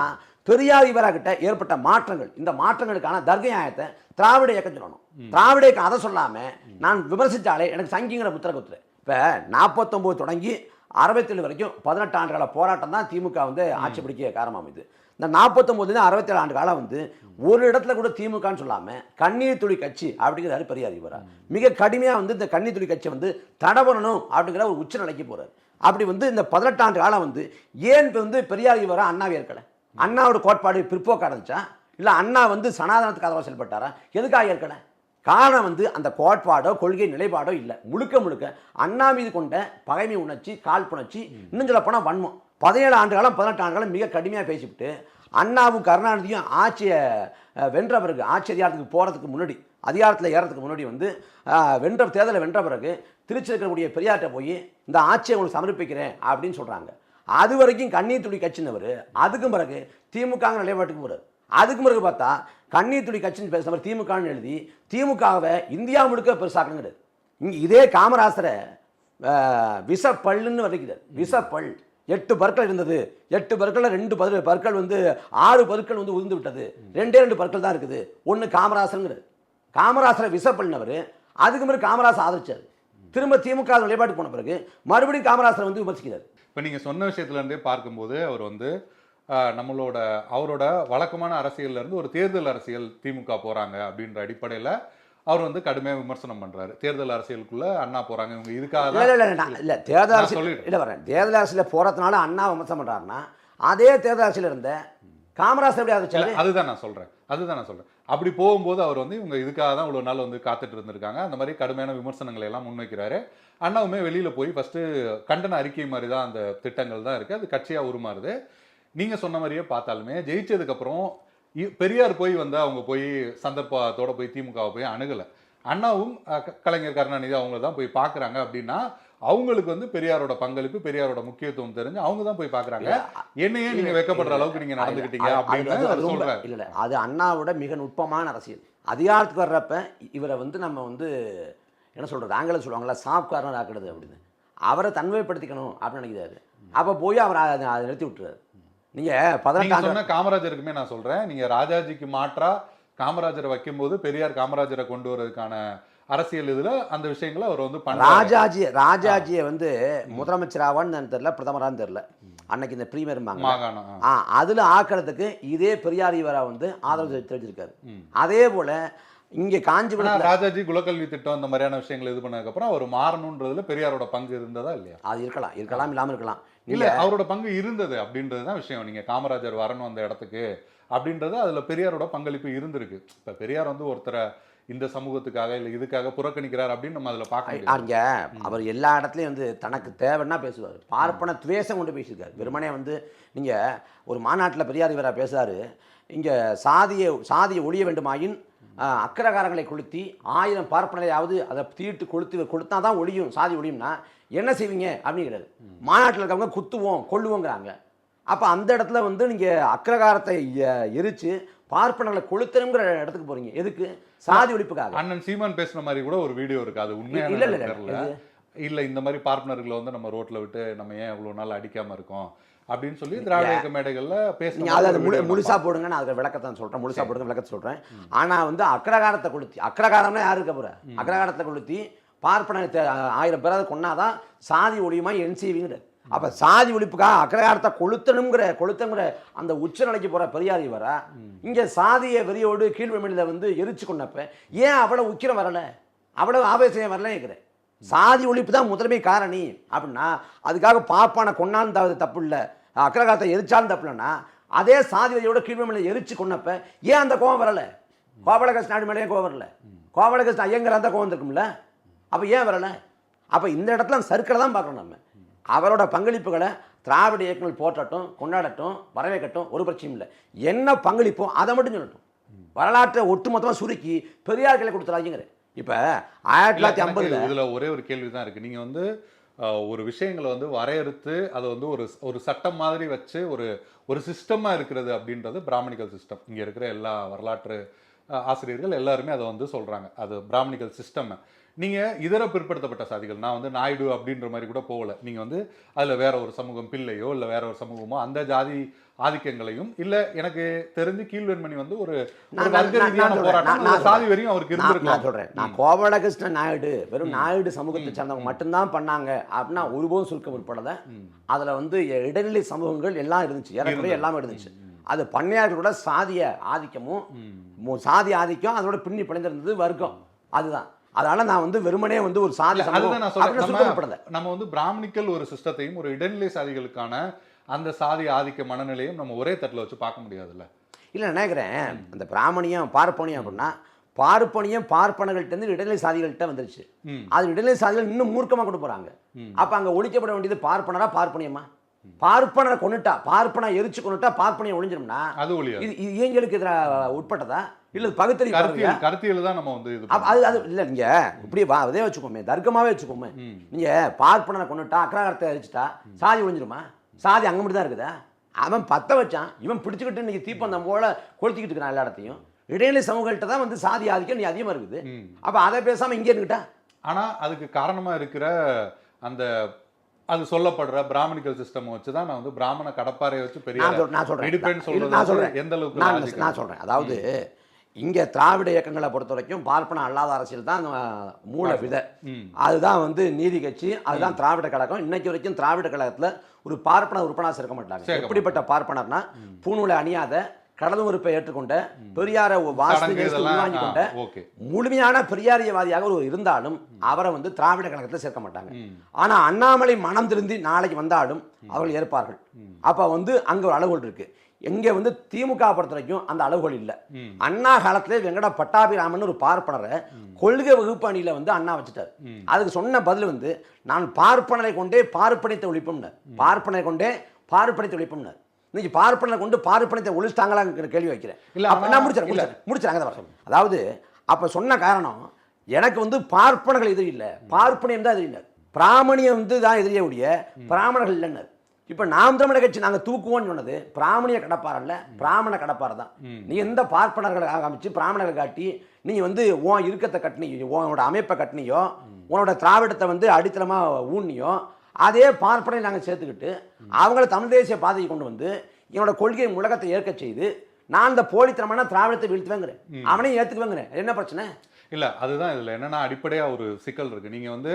பெரியார் இவராகிட்ட ஏற்பட்ட மாற்றங்கள், இந்த மாற்றங்களுக்கான தர்க்க நியாயத்தை திராவிட இயக்கம் சொல்லணும். திராவிட இயக்கம் அதை சொல்லாம நான் விமர்சித்தாலே எனக்கு சங்கிங்கிற முத்திர குத்துரு. இப்ப 49 தொடங்கி 67 வரைக்கும் 18 ஆண்டுகால போராட்டம் தான் திமுக வந்து ஆட்சி பிடிக்க காரணம். இது இந்த 49 67 ஆண்டு காலம் வந்து ஒரு இடத்துல கூட திமுகன்னு சொல்லாம கண்ணீர் துளி கட்சி அப்படிங்கிறாரு பெரியார் இவரா. மிக கடுமையா வந்து இந்த கண்ணீர் துளி கட்சி வந்து தடை பண்ணணும் அப்படிங்கிற ஒரு உச்ச நிலைக்கு போறாரு. அப்படி வந்து இந்த 18 ஆண்டு காலம் வந்து ஏன் வந்து பெரியார் இவரா அண்ணாவே இருக்கல, அண்ணாவோட கோட்பாடு பிற்போக்கா இருந்துச்சா இல்ல அண்ணா வந்து சனாதனத்துக்கு ஆதரவாக செயல்பட்டாரா, எதுக்காக இருக்கல? காரணம் வந்து அந்த கோட்பாடோ கொள்கை நிலைப்பாடோ இல்லை, முழுக்க அண்ணா மீது கொண்ட பகைமை உணர்ச்சி, காழ்ப்புணர்ச்சி, இன்னும் சொல்ல போனால் வன்மம். 17 ஆண்டு காலம் 18 ஆண்டு காலம் மிக கடுமையாக பேசிவிட்டு அண்ணாவும் கருணாநிதியும் ஆட்சியை வென்ற பிறகு, ஆட்சி அதிகாரத்துக்கு போகிறதுக்கு முன்னாடி, அதிகாரத்தில் ஏறதுக்கு முன்னாடி வந்து தேர்தலை வென்ற பிறகு திருச்சி இருக்கக்கூடிய பெரியார்கிட்ட போய் இந்த ஆட்சியை உங்களுக்கு சமர்ப்பிக்கிறேன் அப்படின்னு சொல்கிறாங்க. அது வரைக்கும் கண்ணீர் துளி கட்சினவர் அதுக்கும் பிறகு திமுக நிலைப்பாட்டுக்கு போகிறார். அதுக்கு பிறகு பார்த்தா கண்ணீர் துளி கட்சின்னு பேசுகிறவர் திமுகன்னு எழுதி திமுகவை இந்தியா முழுக்க பெருசாக்குங்கிறது. இங்கே இதே காமராசரை விஷப்பல்லுன்னு வரைக்கிறார். விஷப்பல் 8 பற்கள் இருந்தது, 8 பற்களில் 2 பற்கள் வந்து 6 பற்கள் வந்து உதிர்ந்து விட்டது, 2 பற்கள் தான் இருக்குது, ஒன்று காமராசருங்கிறது. காமராசரை விஷப்பல்னவர் அதுக்கு பிறகு காமராசர் ஆதரிச்சார். திரும்ப திமுக நிலைப்பாட்டு போன பிறகு மறுபடியும் காமராசரை வந்து விமர்சிக்கிறார். இப்போ நீங்கள் சொன்ன விஷயத்துலேருந்தே பார்க்கும்போது அவர் வந்து அவரோட வழக்கமான அரசியல்ல இருந்து ஒரு தேர்தல் அரசியல் திமுக போகிறாங்க அப்படின்ற அடிப்படையில் அவர் வந்து கடுமையாக விமர்சனம் பண்ணுறாரு. தேர்தல் அரசியலுக்குள்ள அண்ணா போகிறாங்க, இவங்க இதுக்காக இல்லை தேர்தல் அரசியல் இல்லை வரேன். தேர்தல் அரசியல் போகிறதுனால அண்ணா விமர்சனம் பண்ணுறாருன்னா அதே தேர்தல் அரசியல் இருந்த காமராஜ் எப்படி ஆரம்பிச்சாரு? அதுதான் நான் சொல்கிறேன். அப்படி போகும்போது அவர் வந்து இவங்க இதுக்காக தான் இவ்வளோ நாள் வந்து காத்துட்டு இருந்திருக்காங்க. அந்த மாதிரி கடுமையான விமர்சனங்களை எல்லாம் முன்வைக்கிறாரு. அண்ணாவுமே வெளியில் போய் ஃபஸ்ட்டு கண்டன அறிக்கை மாதிரி தான் அந்த திட்டங்கள் தான் இருக்குது, அது கட்சியாக உருமாறுது. நீங்கள் சொன்ன மாதிரியே பார்த்தாலுமே ஜெயிச்சதுக்கப்புறம் பெரியார் போய் வந்து அவங்க போய் சந்தர்ப்பத்தோட போய் திமுகவை போய் அணுகலை. அண்ணாவும் கலைஞர் கருணாநிதி அவங்கள தான் போய் பார்க்குறாங்க. அப்படின்னா அவங்களுக்கு வந்து பெரியாரோட பங்களிப்பு, பெரியாரோட முக்கியத்துவம் தெரிஞ்சு அவங்க தான் போய் பார்க்குறாங்க. என்னையே நீங்கள் வைக்கப்படுற அளவுக்கு நீங்கள் நடந்துக்கிட்டீங்க அப்படின்னு சொல்கிறாங்க. இல்லை அது அண்ணாவோட மிக நுட்பமான அரசியல். அதிகாரத்துக்கு வர்றப்ப இவரை வந்து நம்ம வந்து என்ன சொல்கிறது, ஆங்கிலம் சொல்லுவாங்களா, சாஃப்ட் கார்னர் ஆக்கிடுது அப்படின்னு, அவரை தன்மைப்படுத்திக்கணும் அப்படின்னு நினைக்கிறாரு. அப்போ போய் அவர் அதை நிறுத்தி விட்டுறாரு. நீங்கள் 18 காமராஜருக்குமே நான் சொல்கிறேன், நீங்கள் ராஜாஜிக்கு மாற்றா காமராஜரை வைக்கும்போது பெரியார் காமராஜரை கொண்டு வரதுக்கான அரசியல் இதில் அந்த விஷயங்களை அவர் வந்து ராஜாஜியை வந்து முதலமைச்சராவான்னு தெரியல, பிரதமரான்னு தெரியல, அன்னைக்கு இந்த பிரீமியர் மாகாணம் அதில் ஆக்கிறதுக்கு இதே பெரியார் இவரா வந்து ஆதரவு தெரிஞ்சிருக்காரு. அதே போல் இங்கே காஞ்சிபுரம் ராஜாஜி குலக்கல்வி திட்டம் இந்த மாதிரியான விஷயங்கள் இது பண்ணதுக்கப்புறம் அவர் மாறணுன்றதுல பெரியாரோட பங்கு இருந்ததா இல்லையா? அது இருக்கலாம் இல்லாமல் இருக்கலாம். இல்லை அவரோட பங்கு இருந்தது அப்படின்றது தான் விஷயம். நீங்கள் காமராஜர் வரணும் அந்த இடத்துக்கு அப்படின்றது அதில் பெரியாரோட பங்களிப்பு இருந்திருக்கு. இப்போ பெரியார் வந்து ஒருத்தரை இந்த சமூகத்துக்காக இல்லை இதுக்காக புறக்கணிக்கிறார் அப்படின்னு நம்ம அதில் பார்க்க அங்க அவர் எல்லா இடத்துலையும் வந்து தனக்கு தேவைன்னா பேசுவார். பார்ப்பன துவேஷம் கொண்டு பேசியிருக்காரு. வெறுமனே வந்து நீங்கள் ஒரு மாநாட்டில் பெரியார் இவராக பேசுகிறாரு, இங்கே சாதியை ஒழிய வேண்டுமாயின் அக்கரகாரங்களை கொளுத்தி 1000 பார்ப்பனையாவது அதை தீட்டு கொளுத்தா தான் ஒழியும், சாதி ஒழியும்னா என்ன செய்வீங்க அப்படிங்கிறாரு. மாநாட்டில் இருக்கவங்க குத்துவோம் கொள்ளுவோங்கிறாங்க. அப்போ அந்த இடத்துல வந்து நீங்கள் அக்கரகாரத்தை எரித்து பார்ப்பனர்களை கொளுத்தணுங்கிற இடத்துக்கு போறீங்க. எதுக்கு? சாதி ஒழிப்புக்காக. அண்ணன் சீமான் பேசுன மாதிரி கூட ஒரு வீடியோ இருக்கு, அது உண்மையான இல்லை. இந்த மாதிரி பார்ப்பனர்களை வந்து நம்ம ரோட்ல விட்டு நம்ம ஏன் இவ்வளோ நாள் அடிக்காம இருக்கோம் அப்படின்னு சொல்லி திராவிட இயக்க மேடைகள்ல பேசுங்க. அதை முழுசா போடுங்க, நான் அதை விளக்கத்தான் சொல்றேன், முழுசா போடுங்க விளக்கத்தை சொல்றேன். ஆனா வந்து அக்ரகாரத்தை கொளுத்தி, அக்ரகாரம்னா யாரு இருக்க போற, அக்ரகாரத்தை கொளுத்தி பார்ப்பன 1000 பேராவது கொன்னாதான் சாதி ஒழியுமா என்சிவிங்கிறது. அப்போ சாதி ஒழிப்புக்காக அக்ரகாரத்தை கொளுத்தணுங்கிற அந்த உச்சநிலைக்கு போகிற பெரியார் வர இங்கே சாதிய வெறியோடு கீழ்வெளியில் வந்து எரிச்சு கொண்டப்ப ஏன் அவ்வளோ உக்கிரம் வரலை, அவ்வளோ ஆவேசம் வரல கேட்குறேன். சாதி ஒழிப்பு தான் முதன்மை காரணி அப்படின்னா அதுக்காக பாப்பான கொண்டாந்து தப்பு இல்லை, அக்ரகாரத்தை எரிச்சாலும் தப்பு இல்லைன்னா அதே சாதி வெறியோட கீழ்வெளியில் எரிச்சு கொண்டப்ப ஏன் அந்த கோபம் வரலை? கோபாலகிருஷ்ண நாயுடு மேலேயே கோபம் வரல, கோபாலகிருஷ்ண ஐயங்கர் அந்த கோபம் இருக்கும்ல, அப்போ ஏன் வரலை? அப்போ இந்த இடத்துல சர்க்கிளை தான் பார்க்கணும். நம்ம அவரோட பங்களிப்புகளை திராவிட இயக்கங்கள் போற்றட்டும், கொண்டாடட்டும், வரவேற்கட்டும், ஒரு பிரச்சனையும் இல்லை. என்ன பங்களிப்போ அதை மட்டும் சொல்லட்டும். வரலாற்றை ஒட்டுமொத்தமாக சுருக்கி பெரியார் கையில் கொடுத்துறாங்கிற. இப்போ 1950 இதில் ஒரே ஒரு கேள்வி தான் இருக்குது. நீங்கள் வந்து ஒரு விஷயங்களை வந்து வரையறுத்து அதை வந்து ஒரு சட்டம் மாதிரி வச்சு ஒரு சிஸ்டமாக இருக்கிறது அப்படின்றது பிராமணிக்கல் சிஸ்டம். இங்கே இருக்கிற எல்லா வரலாற்று ஆசிரியர்கள் எல்லாருமே அதை வந்து சொல்கிறாங்க, அது பிராமணிக்கல் சிஸ்டம். நீங்கள் இதர பிற்படுத்தப்பட்ட சாதிகள், நான் வந்து நாயுடு அப்படின்ற மாதிரி கூட போகல, நீங்கள் வந்து அதில் வேற ஒரு சமூகம் பிள்ளையோ இல்லை வேற ஒரு சமூகமோ அந்த ஜாதி ஆதிக்கங்களையும் இல்லை, எனக்கு தெரிஞ்சு கீழ்வெண்மணி வந்து ஒரு வர்க்க ரீதியான போராட்டம் சாதி வரையும் அவருக்கு இருந்திருக்கலாம் சொல்கிறேன். நான் கோபாலகிருஷ்ண நாயுடு வெறும் நாயுடு சமூகத்தை சேர்ந்தவங்க மட்டும்தான் பண்ணாங்க அப்படின்னா ஒருபோதும் சுருக்க முற்படலை. அதில் வந்து இடைநிலை சமூகங்கள் எல்லாம் இருந்துச்சு, ஏறக்குறைய எல்லாமே இருந்துச்சு. அது பண்ணையார்களோட சாதிய ஆதிக்கமும் சாதி ஆதிக்கம் அதோட பின்னி பிணைந்திருந்தது வர்க்கம். அதுதான். அதனால நான் வந்து வெறுமனே வந்து ஒரு சாதி நம்ம வந்து பிராமணிக்கல் ஒரு சிஸ்டத்தையும் ஒரு இடைநிலை சாதிகளுக்கான அந்த சாதி ஆதிக்க மனநிலையும் நம்ம ஒரே தட்டில் வச்சு பார்க்க முடியாதுல்ல. இல்லை நினைக்கிறேன், அந்த பிராமணியம் பார்ப்பனியம் அப்படின்னா பார்ப்பனியம் பார்ப்பனர்கள்ட்ட இடைநிலை சாதிகள்கிட்ட வந்துருச்சு. அது இடைநிலை சாதிகள் இன்னும் மூர்க்கமாக கொண்டு போறாங்க. அப்ப அங்க ஒழிக்கப்பட வேண்டியது பார்ப்பனரா பார்ப்பனியமா? பார்ப்பனரை கொண்டுட்டா, பார்ப்பனை எரிச்சு கொண்டுட்டா பார்ப்பனியம் ஒழிஞ்சிரும்னா அது இது இயங்களுக்கு உட்பட்டதா இல்ல பகுத்தறி கருத்தியல் தான் நம்ம வந்து அது இல்ல. நீங்க இப்படி அதே வச்சுக்கோமே, தர்க்கமாவே வச்சுக்கோமே. நீங்க பார்ப்பனரை கொண்டுட்டா அக்ரகாரத்தை எரிச்சுட்டா சாதி ஒழிஞ்சிருமா? சாதி அங்க மட்டும் தான் இருக்குதா? அவன் பத்த வச்சான், இவன் பிடிச்சுக்கிட்டு இன்னைக்கு தீப்பந்தம் போல கொளுத்திக்கிட்டு இருக்கான் எல்லா இடத்தையும். இடைநிலை சமூகங்கள்ட்ட தான் வந்து சாதி ஆதிக்கம் நீ அதிகமா இருக்குது. அப்ப அதை பேசாம இங்கே இருக்கிட்டா. ஆனா அதுக்கு காரணமா இருக்கிற அந்த அது சொல்லப்படுற பிராமணிக்கல் சிஸ்டம் வச்சு தான் நான் வந்து பிராமண கடப்பாறையை வச்சு பெரிய நான் சொல்றேன் எந்த அளவுக்கு நான் சொல்றேன். அதாவது இங்க திராவிட இயக்கங்களை பொறுத்த வரைக்கும் பார்ப்பன அல்லாத அரசியல் தான் மூல விதை. அதுதான் வந்து நீதி கட்சி, அதுதான் திராவிட கழகம். இன்னைக்கு வரைக்கும் திராவிட கழகத்துல ஒரு பார்ப்பன உறுப்பினர் சேர்க்க மாட்டாங்க. எப்படிப்பட்ட பார்ப்பனர்னா பூணூலை அணியாத, கடலும் உறுப்பை ஏற்றுக்கொண்ட, பெரியார வாங்கி கொண்ட முழுமையான பெரியாரியவாதியாக ஒரு இருந்தாலும் அவரை வந்து திராவிட கழகத்தில் சேர்க்க மாட்டாங்க. ஆனா அண்ணாமலை மனம் திருந்தி நாளைக்கு வந்தாலும் அவர்கள் ஏற்பார்கள். அப்ப வந்து அங்க ஒரு அளவுகள் இருக்கு. எங்க வந்து திமுக பொறுத்த வரைக்கும் அந்த அளவுகள் இல்லை. அண்ணா காலத்திலே வெங்கட பட்டாபிராமன் ஒரு பார்ப்பனரை கொள்கை வகுப்பு அணியில வந்து அண்ணா வச்சுட்டார். அதுக்கு சொன்ன பதில் வந்து நான் பார்ப்பனரை கொண்டே பார்ப்பனத்தை ஒழிப்போம்னார். பார்ப்பனரை கொண்டே பார்ப்பனத்தை ஒழிப்போம்னார். இன்னைக்கு பார்ப்பனரை கொண்டு பார்ப்பனத்தை ஒழிச்சிட்டாங்களாங்கிற கேள்வி வைக்கிறேன். நான் முடிச்சிடறேன். அதாவது அப்ப சொன்ன காரணம் எனக்கு வந்து பார்ப்பனர்கள் எதிரி இல்லை, பார்ப்பனியம் தான் எதிரி இல்லை, பிராமணியம் வந்து தான் எதிரியே உடைய பிராமணர்கள் இல்லைன்னு. இப்ப நாம் தமிழர் கட்சி நாங்க தூக்குவோம்னு சொன்னது பிராமணிய கடப்பார் அல்ல, பிராமண கடப்பார் தான். நீ எந்த பார்ப்பனர்களை காமிச்சு பிராமணர்களை காட்டி நீ வந்து உன் இருக்கத்தை கட்டினியோ, உன்னோட அமைப்பை கட்டினியோ, உன்னோட திராவிடத்தை வந்து அடித்தளமா ஊன்னியோ, அதே பார்ப்பனை நாங்கள் சேர்த்துக்கிட்டு அவங்கள தமிழ் தேசிய பாதையை கொண்டு வந்து என்னோட கொள்கை முழக்கத்தை ஏற்க செய்து நான் இந்த போலித்தனமான திராவிடத்தை வீழ்த்துவேங்கிறேன், அவனையும் ஏற்றுக்குவேங்கிறேன். என்ன பிரச்சனை இல்லை? அதுதான் இதில் என்னன்னா அடிப்படையாக ஒரு சிக்கல் இருக்கு. நீங்கள் வந்து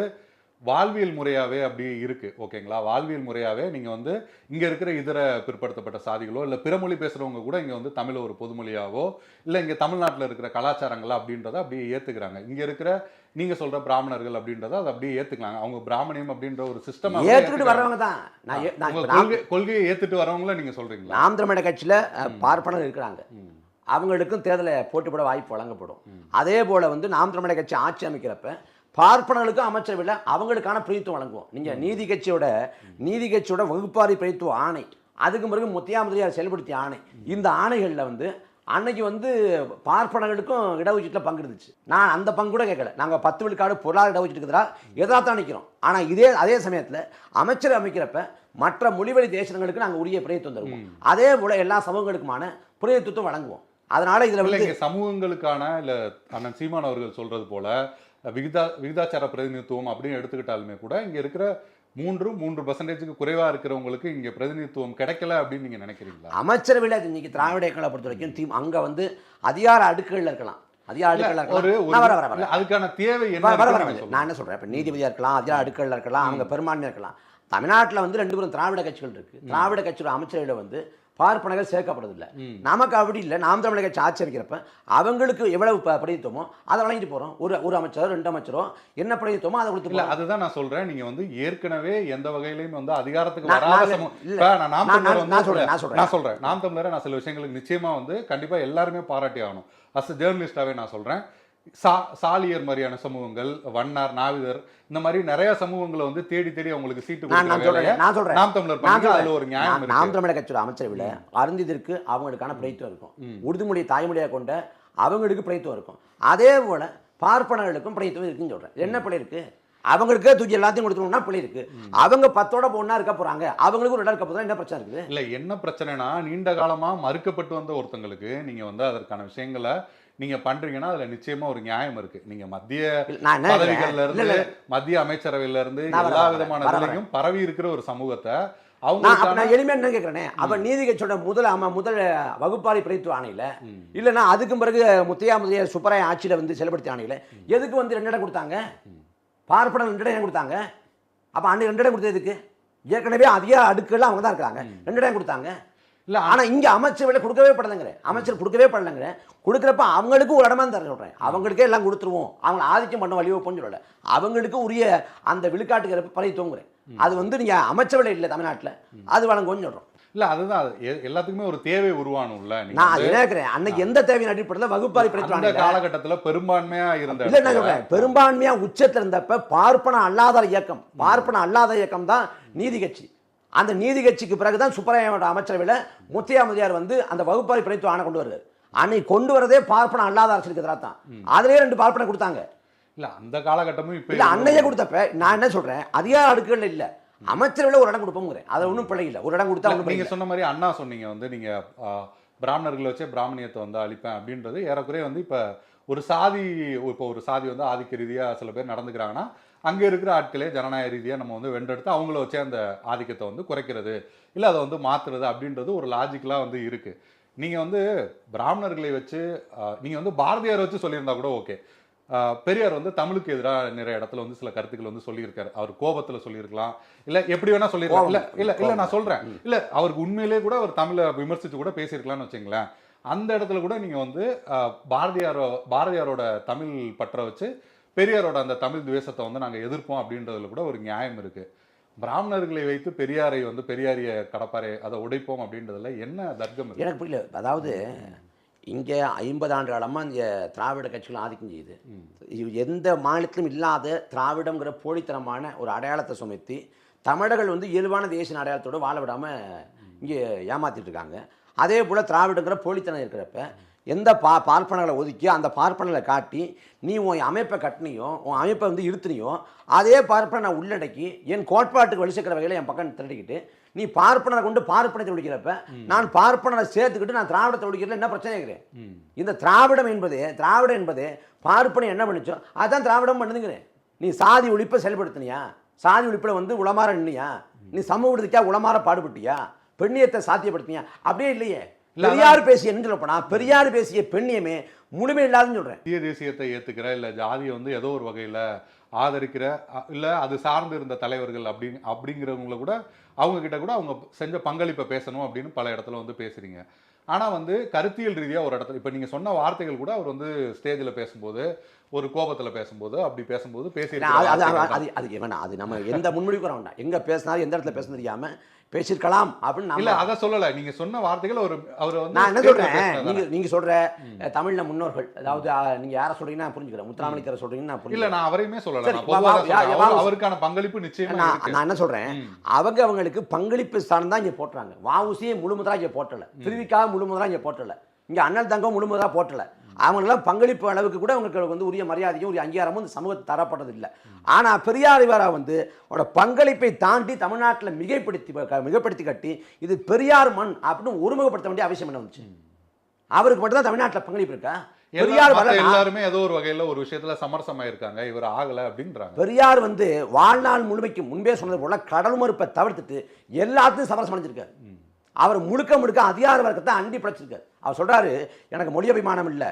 வாழ்வியல் முறையாவே அப்படி இருக்கு, ஓகேங்களா? வாழ்வியல் முறையாவே நீங்க வந்து இங்க இருக்கிற இதர பிற்படுத்தப்பட்ட சாதிகளோ இல்ல பிறமொழி பேசுறவங்க கூட இங்க வந்து தமிழ் ஒரு பொதுமொழியாவோ இல்ல இங்க தமிழ்நாட்டில் இருக்கிற கலாச்சாரங்களா அப்படின்றத அப்படியே ஏத்துக்கிறாங்க. இங்க இருக்கிற நீங்க சொல்ற பிராமணர்கள் அப்படின்றத அதை அப்படியே ஏத்துக்கலாங்க. அவங்க பிராமணியம் அப்படின்ற ஒரு சிஸ்டம் ஏத்துக்கிட்டு வரவங்க தான். கொள்கையை ஏத்துட்டு வரவங்கள நீங்க சொல்றீங்களா? நாம் தமிழர் கட்சியில பார்ப்பனர் இருக்கிறாங்க, அவங்களுக்கும் தேர்தலை போட்டி போட வாய்ப்பு வழங்கப்படும். அதே போல வந்து நாம் தமிழர் கட்சி ஆட்சி அமைக்கிறப்ப பார்ப்பனர்களுக்கும் அமைச்சரவையில் அவங்களுக்கான பிரதித்துவம் வழங்குவோம். நீங்கள் நீதி கட்சியோட வகுப்பாரி பிரதித்துவ ஆணை, அதுக்கு பிறகு முதலியார் செயல்படுத்திய ஆணை, இந்த ஆணைகளில் வந்து அன்னைக்கு வந்து பார்ப்பனர்களுக்கும் இடஒதுக்கீட்டில் பங்கு இருந்துச்சு. நான் அந்த பங்கு கூட கேட்கல. நாங்கள் 10 விழுக்காடு பொருளாதார இடஒதுக்கீட்டுக்குதா எதிராக தான் நிற்கிறோம். ஆனால் அதே சமயத்தில் அமைச்சர் அமைக்கிறப்ப மற்ற மொழிவழி தேசங்களுக்கு நாங்கள் உரிய பிரதித்துவம் தருவோம். அதே போல எல்லா சமூகங்களுக்குமான பிரதித்துவம் வழங்குவோம். அதனால இதில் வந்து சமூகங்களுக்கான இல்லை அண்ணன் சீமான் அவர்கள் சொல்றது போல விகிதாச்சார பிரதிநிதித்துவம் அப்படின்னு எடுத்துக்கிட்டாலுமே கூட இங்க இருக்கிற 3% குறைவா இருக்கிறவங்களுக்கு இங்க பிரதிநிதித்துவம் கிடைக்கல அப்படின்னு நீங்க நினைக்கிறீங்களா? அமைச்சரவையில் இன்னைக்கு திராவிட இயக்கங்களை பொறுத்த வரைக்கும் அங்க வந்து அதிகார அடுக்குகள் இருக்கலாம், அதுக்கான தேவை நான் என்ன சொல்றேன், இப்ப நீதிபதியா இருக்கலாம், அதிகார அடுக்குகள் இருக்கலாம், அவங்க பெரும்பான்மையா இருக்கலாம். தமிழ்நாட்டில் வந்து 2 பேரும் திராவிட கட்சிகள் இருக்குது. திராவிட கட்சியோட அமைச்சரவையில் வந்து பார்ப்பனர்கள் சேர்க்கப்படுறதில்லை. நமக்கு அப்படி இல்லை. நாம் தமிழர் கட்சி ஆட்சி அமைக்கிறப்ப அவங்களுக்கு எவ்வளவு பிரதித்துவமோ அதை வழங்கிட்டு போகிறோம். ஒரு அமைச்சரோ 2 அமைச்சரோ என்ன பிரதித்துவமோ அதை கொடுத்து. இல்லை, அதுதான் நான் சொல்கிறேன். நீங்கள் வந்து ஏற்கனவே எந்த வகையிலையும் வந்து அதிகாரத்துக்கு வராத நான் சொல்கிறேன். நாம் தமிழரை நான் சில விஷயங்களுக்கு நிச்சயமாக வந்து கண்டிப்பாக எல்லாருமே பாராட்டி ஆகணும். அஸ் ஜேர்னலிஸ்டாகவே நான் சொல்கிறேன். சாலியர் மாதிரியான சமூகங்கள், வண்ணார், நாவிதர், இந்த மாதிரி நிறைய சமூகங்களை வந்து தேடி தேடி அவங்களுக்கு சீட்டு நாம் தமிழர் ஒரு நியாயம். நாம் தமிழர் கட்சியோட அமைச்சரவையில் அருந்திதற்கு அவங்களுக்கான பிரதித்துவம் இருக்கும். உறுதிமொழி தாய்மொழியாக கொண்ட அவங்களுக்கு பிரதித்துவம் இருக்கும். அதே போல பார்ப்பனர்களுக்கும் பிரதித்துவம் இருக்குன்னு சொல்றேன். என்ன பிள்ளை இருக்கு? அவங்களுக்கே தூக்கி எல்லாத்தையும் கொடுத்துட்டோம்னா பிள்ளை இருக்கு. அவங்க 10ஓட ஒண்ணா இருக்க போறாங்க. அவங்களுக்கு ஒரு இடம் இருக்க போதா என்ன பிரச்சனை இருக்குது? இல்ல, என்ன பிரச்சனைனா நீண்ட காலமா மறுக்கப்பட்டு வந்த ஒருத்தங்களுக்கு நீங்க வந்து அதற்கான விஷயங்களை நீங்க பண்றீங்கன்னா அதுல நிச்சயமா ஒரு நியாயம் இருக்கு. நீங்க மத்திய பதவிகள்ல இருந்து மத்திய அமைச்சரவையில இருந்து எல்லா விதமான இதுலையும் பரவி இருக்கிற ஒரு சமூகத்தை அவங்க எளிமையா என்ன கேட்கிறேன். அப்ப நீதி கட்சியோட முதல் வகுப்பாரி பிரதித்துவ ஆணையில இல்லைன்னா அதுக்கு பிறகு முத்தையா சுப்பராய ஆட்சியில வந்து செயல்படுத்திய ஆணையில எதுக்கு வந்து 2 இடம் கொடுத்தாங்க? பார்ப்பனர் 2 இடம் கொடுத்தாங்க. அப்ப அன்னைக்கு 2 இடம் கொடுத்ததுக்கு ஏற்கனவே அதிக அடுக்குகள் அவங்க தான் இருக்காங்க. 2 இடம் கொடுத்தாங்க. இல்லை, ஆனால் இங்கே அமைச்சரவையில் கொடுக்கவே படலைங்கிறேன். அமைச்சர் கொடுக்கவே படலைங்கிறேன். கொடுக்குறப்ப அவங்களுக்கு ஒரு இடமா தர சொல்கிறேன். அவங்களுக்கே எல்லாம் கொடுத்துருவோம், அவங்களை ஆதிக்கம் பண்ண வழிவகுப்போம்னு சொல்லலை. அவங்களுக்கு உரிய அந்த விழுக்காட்டுக்கு பறையத்தோங்கிறேன். அது வந்து நீங்கள் அமைச்சரவையில் இல்லை தமிழ்நாட்டில், அது வழங்குவோம்னு சொல்கிறோம். இல்லை, அதுதான் எல்லாத்துக்குமே ஒரு தேவை உருவானும்ல. நான் நினைக்கிறேன் அன்னைக்கு எந்த தேவையின் அடிப்படையில் வகுப்பாரி பிரச்சனை காலகட்டத்தில் பெரும்பான்மையா இருந்த இல்லை. நான் சொல்கிறேன் பெரும்பான்மையா உச்சத்தில் இருந்தப்ப பார்ப்பன அல்லாத இயக்கம் தான் நீதி கட்சி. அந்த நீதி கட்சிக்கு பிறகுதான் சுப்பராயோட அமைச்சரவையில் முத்தையா வந்து அந்த வகுப்பாரி பிரதித்துவ ஆணை கொண்டு வருது. அன்னைக்கு கொண்டு வரதே பார்ப்பன அல்லாத அரசுக்கு எதிராக தான். அதுலேயே 2 பார்ப்பனை கொடுத்தாங்க. இல்லை, அந்த காலகட்டமும் இப்போ இல்லை, அன்னையே கொடுத்தப்ப நான் என்ன சொல்கிறேன், அதிகார அடுக்குகள் இல்லை, அமைச்சரவையில் ஒரு இடம் கொடுப்போங்கிறேன். அதை ஒன்றும் பிள்ளை இல்லை. ஒரு இடம் கொடுத்தா நீங்கள் சொன்ன மாதிரி அண்ணா சொன்னீங்க வந்து நீங்கள் பிராமணர்களை வச்சே பிராமணியத்தை வந்து அழிப்பேன் அப்படின்றது ஏறக்குறைய வந்து இப்போ ஒரு சாதி வந்து ஆதிக்க ரீதியாக சில பேர் நடந்துக்கிறாங்கன்னா அங்கே இருக்கிற ஆட்களே ஜனநாயக ரீதியாக நம்ம வந்து வென்றெடுத்து அவங்கள வச்சே அந்த ஆதிக்கத்தை வந்து குறைக்கிறது இல்லை அதை வந்து மாற்றுறது அப்படின்றது ஒரு லாஜிக்கலாக வந்து இருக்குது. நீங்கள் வந்து பிராமணர்களை வச்சு நீங்கள் வந்து பாரதியார் வச்சு சொல்லியிருந்தா கூட ஓகே. பெரியார் வந்து தமிழுக்கு எதிராக நிறைய இடத்துல வந்து சில கருத்துக்கள் வந்து சொல்லியிருக்காரு. அவர் கோபத்தில் சொல்லியிருக்கலாம், இல்லை எப்படி வேணா சொல்லியிருக்கலாம். இல்லை நான் சொல்கிறேன், இல்லை அவருக்கு உண்மையிலே கூட அவர் தமிழை விமர்சித்து கூட பேசியிருக்கலாம்னு வச்சுங்களேன். அந்த இடத்துல கூட நீங்கள் வந்து பாரதியாரோட தமிழ் பற்ற வச்சு பெரியாரோட அந்த தமிழ் துவேஷத்தை வந்து நாங்கள் எதிர்ப்போம் அப்படின்றதுல கூட ஒரு நியாயம் இருக்கு. பிராமணர்களை வைத்து பெரியாரிய கடப்பாரை அதை உடைப்போம் அப்படின்றதுல என்ன தர்க்கம் இருக்கு? எனக்கு புரியல. அதாவது இங்கே 50 ஆண்டு காலமாக இங்கே திராவிட கட்சிகள் ஆதிக்கம் செய்யுது. எந்த மாநிலத்திலும் இல்லாத திராவிடங்கிற போலித்தனமான ஒரு அடையாளத்தை சுமத்தி தமிழர்கள் வந்து இயல்பான தேசிய அடையாளத்தோடு வாழ விடாமல் இங்கே ஏமாற்றிட்டு இருக்காங்க. அதே போல் திராவிடங்கிற போலித்தனம் இருக்கிறப்ப எந்த பார்ப்பனர்களை ஒதுக்கி அந்த பார்ப்பனர்களை காட்டி நீ உன் அமைப்பை கட்டினியோ, உன் அமைப்பை வந்து இருத்தினியோ, அதே பார்ப்பனை நான் உள்ளடக்கி என் கோட்பாட்டுக்கு வழி சேர்க்கிற வகையில் என் பக்கம் திரட்டிக்கிட்டு நீ பார்ப்பனரை கொண்டு பார்ப்பனத்தை ஒழிக்கிறப்ப நான் பார்ப்பனரை சேர்த்துக்கிட்டு நான் திராவிடத்தை ஒழிக்கிறதுல என்ன பிரச்சனை இருக்கிறேன்? இந்த திராவிடம் என்பது பார்ப்பனை என்ன பண்ணிச்சோ அதுதான் திராவிடம் பண்ணுதுங்கிறேன். நீ சாதி ஒழிப்பை செயல்படுத்தினியா? சாதி ஒழிப்பில் வந்து உளமாற நின்னியா? நீ சமூக விடுதிக்காக உளமாற பாடுபட்டியா? பெண்ணியத்தை சாத்தியப்படுத்தினியா? அப்படியே இல்லையே. பெரியார் பேசிய என்ன சொல்லப்போனா பெரியார் பேசிய பெண்ணியமே முழுமை இல்லாதுன்னு சொல்றேன். இந்திய தேசியத்தை ஏத்துக்கிற இல்ல ஜாதியை வந்து ஏதோ ஒரு வகையில ஆதரிக்கிற இல்ல அது சார்ந்து இருந்த தலைவர்கள் அப்படிங்கிறவங்கள கூட அவங்க கிட்ட கூட அவங்க செஞ்ச பங்களிப்பை பேசணும் அப்படின்னு பல இடத்துல வந்து பேசுறீங்க. ஆனா வந்து கருத்தியல் ரீதியா ஒரு இடத்துல இப்ப நீங்க சொன்ன வார்த்தைகள் கூட அவர் வந்து ஸ்டேஜ்ல பேசும்போது ஒரு கோபத்துல பேசும்போது அப்படி பேசும்போது அது நம்ம எந்த முன்மொழிவு வர வேண்டாம். எங்க பேசினாலும் எந்த இடத்துல பேச தெரியாம பேசிருக்கலாம் அப்படின்னு இல்ல அத சொல்லல. நீங்க சொன்ன வார்த்தைகள் அவர் வந்து நான் என்ன சொல்றேன், நீங்க சொல்ற தமிழ்ல முன்னோர்கள், அதாவது நீங்க யார சொல்றீங்கன்னா புரிஞ்சுக்கிறேன். முத்துராமலிங்கரை சொல்றீங்கன்னா நான் புரிஞ்சுக்கிறேன். இல்ல நான் அவரையுமே சொல்லல. அவருக்கான பங்களிப்பு நிச்சயமா நான் என்ன சொல்றேன், அவங்களுக்கு பங்களிப்பு ஸ்தானம் தான் இங்க போட்டுறாங்க. வஉசியை முழுமுதலா இங்க போட்டல, திருவிக்காக முழுமுதலா இங்க போட்டல, இங்க அண்ணல் தங்கம் முழுமுதலா போட்டல. அவங்களெல்லாம் பங்களிப்பு அளவுக்கு கூட அவங்களுக்கு வந்து உரிய மரியாதையும் உரிய அங்கீகாரமும் இந்த சமூகத்தை தரப்பட்டது இல்லை. ஆனால் பெரியார் இவரை வந்து அவரோட பங்களிப்பை தாண்டி தமிழ்நாட்டில் மிகப்படுத்தி கட்டி இது பெரியார் மண் அப்படின்னு ஒருமுகப்படுத்த வேண்டிய அவசியம் என்ன வந்துச்சு? அவருக்கு மட்டும்தான் தமிழ்நாட்டில் பங்களிப்பு இருக்கா? பெரியார் எல்லாருமே ஏதோ ஒரு வகையில் ஒரு விஷயத்துல சமரசமாயிருக்காங்க, இவர் ஆகலை அப்படின்றாங்க. பெரியார் வந்து வாழ்நாள் முழுமைக்கு முன்பே சொன்னது போல கடல் மறுப்பை தவிர்த்துட்டு எல்லாத்தையும் சமரசம் அடைஞ்சிருக்காரு. அவர் முழுக்க அதிகார வர்க்கத்தை அண்டி படைச்சிருக்காரு. அவர் சொல்றாரு, எனக்கு மொழி அபிமானம் இல்லை,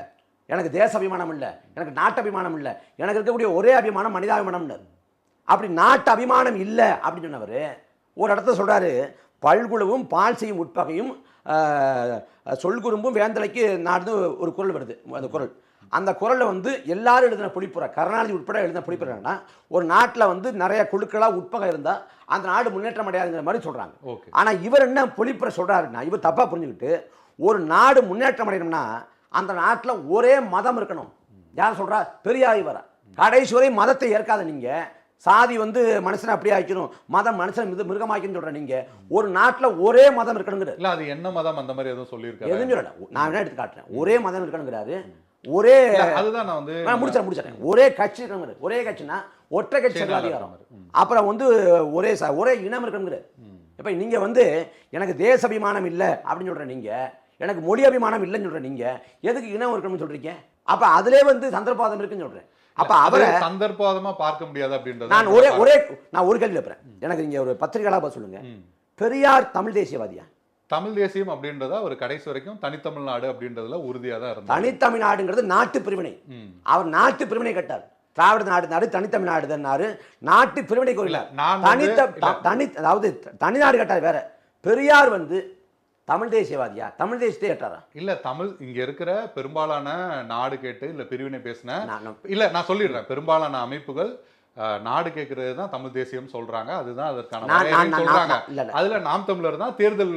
எனக்கு தேச அபிமானம் இல்லை, எனக்கு நாட்டு அபிமானம் இல்லை, எனக்கு இருக்கக்கூடிய ஒரே அபிமானம் மனிதாபிமானம். அப்படி நாட்டு அபிமானம் இல்லை அப்படின்னு சொன்னவர் ஒரு இடத்துல சொல்கிறாரு, பல்குழுவும் பால் செய்யும் உட்பகையும் சொல்குறும்பும் வேந்தலைக்கு நாடு ஒரு குரல் வருது. அந்த குரல், அந்த குரலில் வந்து எல்லாரும் எழுதின பொழிப்புரை, கருணாநிதி உட்பட எழுதின பொழிப்புரைன்னா, ஒரு நாட்டில் வந்து நிறைய குழுக்களாக உட்பகை இருந்தால் அந்த நாடு முன்னேற்றம் அடையாதுங்கிற மாதிரி சொல்கிறாங்க. ஆனால் இவர் என்ன பொழிப்புரை சொல்கிறாருன்னா, இவர் தப்பாக புரிஞ்சுக்கிட்டு, ஒரு நாடு முன்னேற்றம் அடையணும்னா அந்த நாட்டில் ஒரே மதம் இருக்கணும். யார் சொல்கிறா? பெரியார் வர கடைசி வரை மதத்தை ஏற்காத நீங்கள், சாதி வந்து மனுஷனை அப்படியே ஆக்கணும், மதம் மனுஷன் மிருகமாக்கணும்னு சொல்கிறேன். நீங்கள் ஒரு நாட்டில் ஒரே மதம் இருக்கணுங்கிறது. இல்லை, அது என்ன மதம் அந்த மாதிரி எதுவும் சொல்லியிருக்காரு? எதுவும் சொல்லலை, நான் என்ன எடுத்து காட்டுறேன். ஒரே மதம் இருக்கணுங்கிறாரு. ஒரே, அதுதான் நான் வந்து முடிச்சிடறேன். ஒரே கட்சி இருக்கணுங்கிறது. ஒரே கட்சினா ஒற்றை கட்சி அதிகாரம். அப்புறம் வந்து ஒரே இனம் இருக்கணுங்கிறது. இப்போ நீங்கள் வந்து எனக்கு தேச அபிமானம் இல்லை அப்படின்னு சொல்கிறேன், நீங்கள் எனக்கு மொழி அபிமானம் இல்லைன்னு சொல்கிறேன், நீங்கள் எதுக்கு இனம் இருக்கணும்னு சொல்கிறீங்க? அப்போ அதிலே வந்து சந்தர்ப்பாதம் இருக்குன்னு சொல்கிறேன். அப்ப அவரை சந்தர்ப்பமா பார்க்க முடியாது அப்படின்றது. நான் ஒரு கேள்வி வைப்பேன். எனக்கு இங்க ஒரு பத்திரிகையாளர் சொல்லுங்க, பெரியார் தமிழ் தேசியவாதியா? தமிழ் தேசியம் அப்படின்றத ஒரு கடைசி வரைக்கும் தனித்தமிழ்நாடு அப்படின்றதுல உறுதியா தான் இருந்தார். தனித்தமிழ்நாடுங்கிறது நாட்டு பிரிவினை. அவர் நாட்டு பிரிவினை கட்டார். திராவிட நாடு தனித்தமிழ்நாடு தானாரு, நாட்டு பிரிவினை கோரில அதாவது தனிநாடு கட்டார். வேற பெரியார் வந்து தமிழ் தேசியவாதியா? தமிழ் தேசியத்தை கேட்டாரா? இல்ல, தமிழ் இங்க இருக்கிற பெரும்பாலான நாடு கேட்டு இல்ல பிரிவினை பேசின இல்ல, நான் சொல்லிடுறேன், பெரும்பாலான அமைப்புகள் நாடு கேட்கறது தான் தமிழ் தேசியம் சொல்றாங்க. அதுதான் அதற்கான சொல்றாங்க. அதுல நாம் தமிழர் தான் தேர்தல்